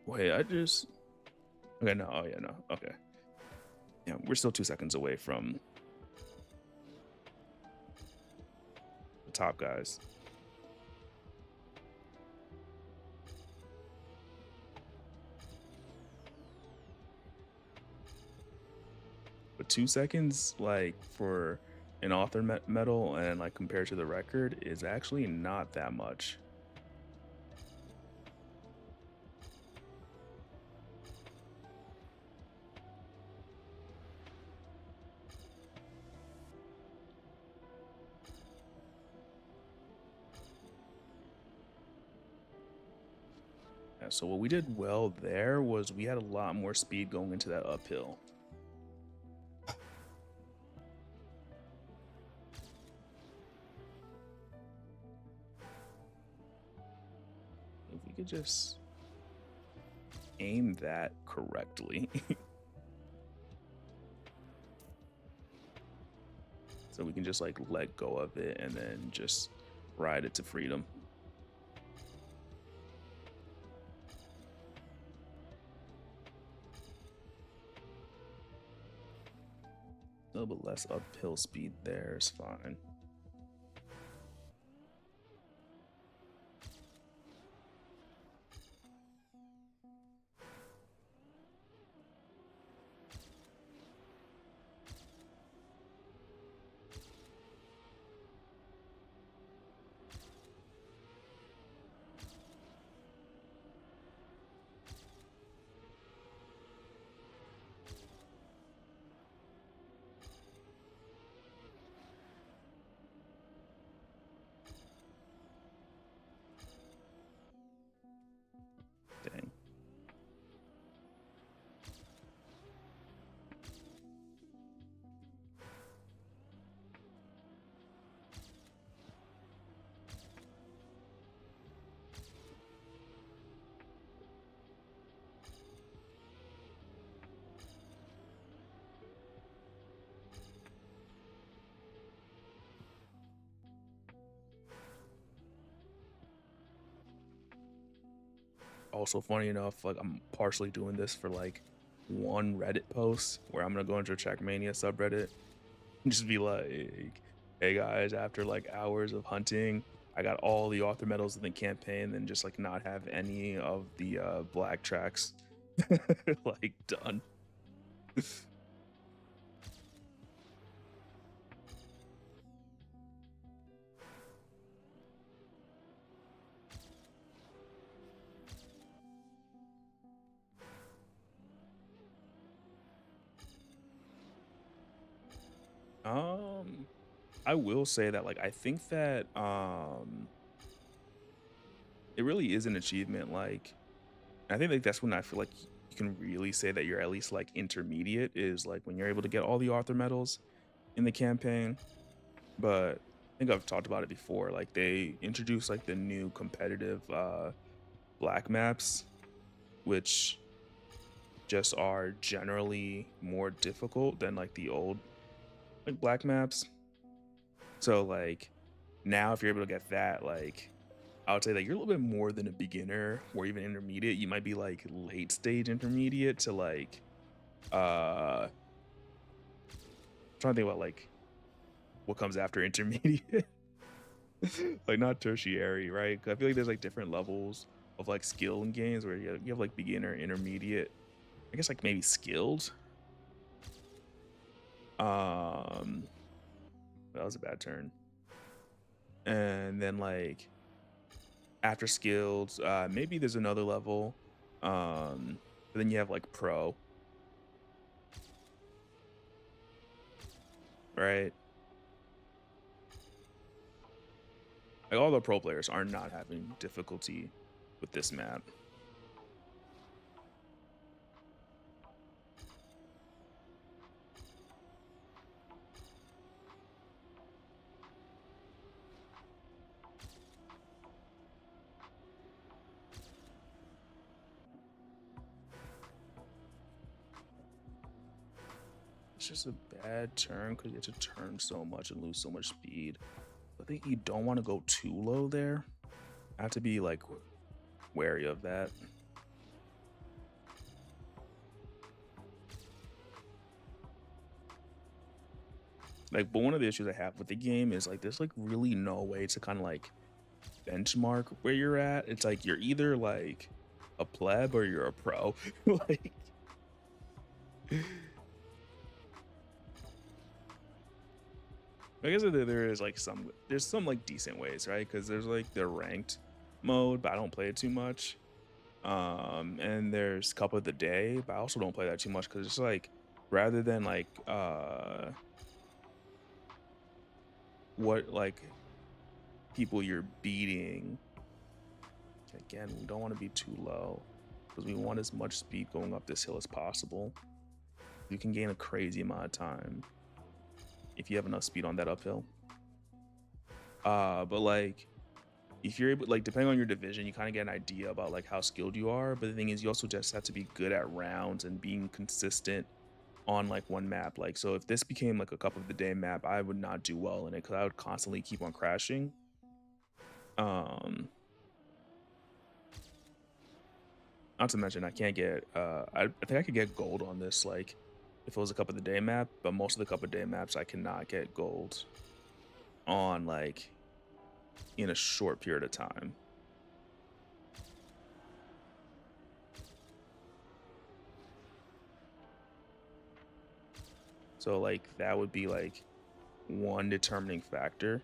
Wait, I just okay. No, oh yeah, no, okay. Yeah, we're still 2 seconds away from the top guys. But 2 seconds, like for an author medal, and like compared to the record, is actually not that much. Yeah, so what we did well there was we had a lot more speed going into that uphill. If we could just aim that correctly. So we can just like let go of it and then just ride it to freedom. A little bit less uphill speed there is fine. Dang. Also, funny enough, like I'm partially doing this for like one Reddit post where I'm gonna go into a Trackmania subreddit and just be like, "Hey guys, after like hours of hunting, I got all the author medals in the campaign, and just like not have any of the black tracks like done." Um, I will say that like I think that it really is an achievement. Like I think like that's when I feel like you can really say that you're at least like intermediate is like when you're able to get all the author medals in the campaign. But I think I've talked about it before. Like they introduced like the new competitive black maps, which just are generally more difficult than like the old like black maps. So like now if you're able to get that, like I would say that you're a little bit more than a beginner or even intermediate. You might be like late stage intermediate to like trying to think about like what comes after intermediate. Like not tertiary, right? 'Cause I feel like there's like different levels of like skill in games where you have like beginner, intermediate, I guess like maybe skilled. Um that was a bad turn. And then like after skilled, maybe there's another level. But then you have like pro, right? Like all the pro players are not having difficulty with this map. It's just a bad turn because you have to turn so much and lose so much speed. I think you don't want to go too low there. I have to be like wary of that. Like, but one of the issues I have with the game is like there's like really no way to kind of like benchmark where you're at. It's like you're either like a pleb or you're a pro. Like, I guess there is like there's some like decent ways, right? Because there's like the ranked mode, but I don't play it too much. And there's cup of the day, but I also don't play that too much because it's like rather than like what like people you're beating. Again, we don't want to be too low because we want as much speed going up this hill as possible. You can gain a crazy amount of time if you have enough speed on that uphill. But like if you're able, like depending on your division, you kind of get an idea about like how skilled you are. But the thing is, you also just have to be good at rounds and being consistent on like one map. Like, so if this became like a cup of the day map, I would not do well in it because I would constantly keep on crashing. Not to mention I can't get I think I could get gold on this like if it was a cup of the day map, but most of the cup of the day maps I cannot get gold on like in a short period of time. So like that would be like one determining factor.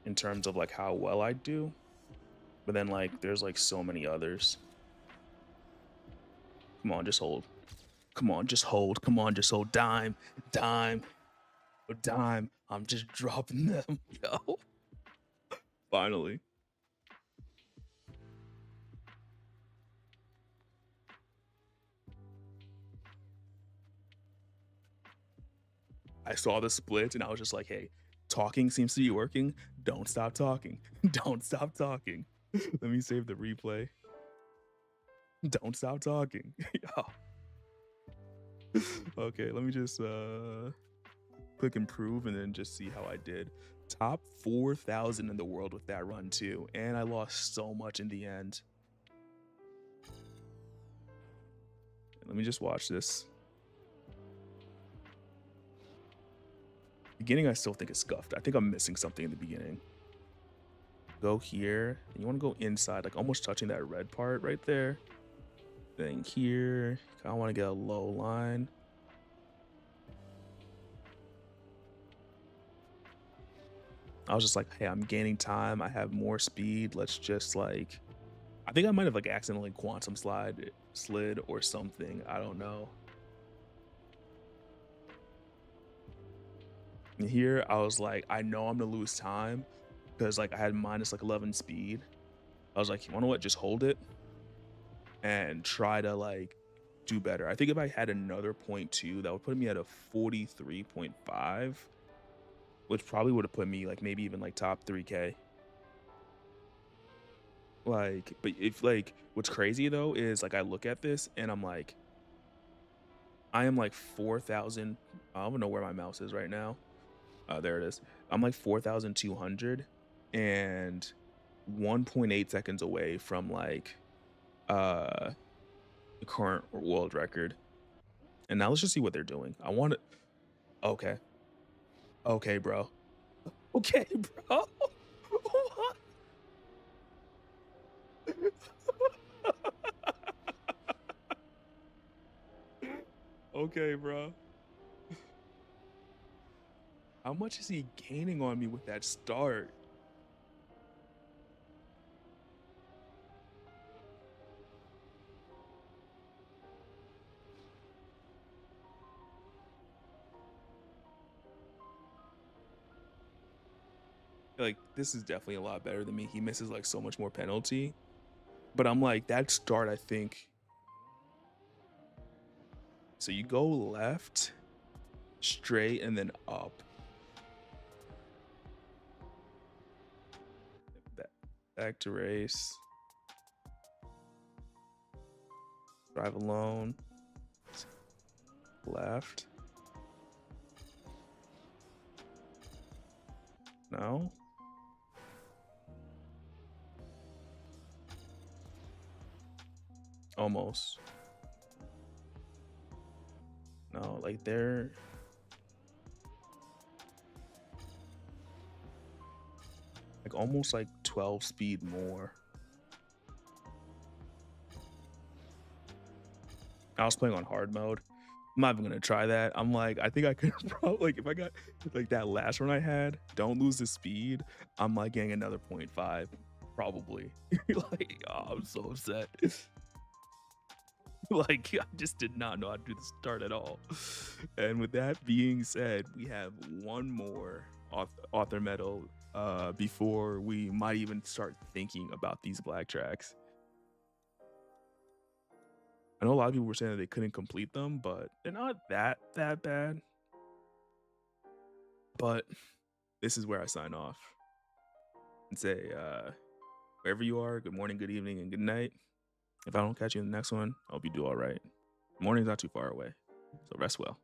In terms of like how well I do. But then like there's like so many others. Come on, just hold. Come on, just hold. Come on, just hold. Dime, dime, dime. I'm just dropping them, yo. Finally. I saw the split and I was just like, hey, talking seems to be working. Don't stop talking. Don't stop talking. Let me save the replay. Don't stop talking. Okay, let me just click improve and then just see how I did. Top 4,000 in the world with that run too, and I lost so much in the end. Let me just watch this. Beginning, I still think it's scuffed. I think I'm missing something in the beginning. Go here, and you want to go inside, like almost touching that red part right there. Then here, I want to get a low line. I was just like, hey, I'm gaining time. I have more speed. Let's just like, I think I might have like accidentally quantum slid or something. I don't know. And here I was like, I know I'm gonna lose time because like I had minus like 11 speed. I was like, you know what? Just hold it and try to like do better. I think if I had another 0.2, that would put me at a 43.5, which probably would have put me like maybe even like top 3K. Like, but if like what's crazy though is like I look at this and I'm like, I am like 4,000. I don't know where my mouse is right now. There it is. I'm like 4,200 and 1.8 seconds away from like the current world record. And now let's just see what they're doing. I want to. Okay. Okay, bro. Okay, bro. Okay, bro. How much is he gaining on me with that start? Like, this is definitely a lot better than me. He misses like so much more penalty. But I'm like, that start, I think. So you go left, straight, and then up. Back to race. Drive alone. Left. No. Almost. No, like they're like almost like 12 speed more. I was playing on hard mode. I'm not even gonna try that. I'm like, I think I could probably like if I got like that last one I had, don't lose the speed. I'm like getting another 0.5, probably. Like, oh, I'm so upset. Like, I just did not know how to do the start at all. And with that being said, we have one more author medal before we might even start thinking about these black tracks. I know a lot of people were saying that they couldn't complete them, but they're not that bad. But this is where I sign off and say, wherever you are, good morning, good evening, and good night. If I don't catch you in the next one, I hope you do all right. Morning's not too far away, so rest well.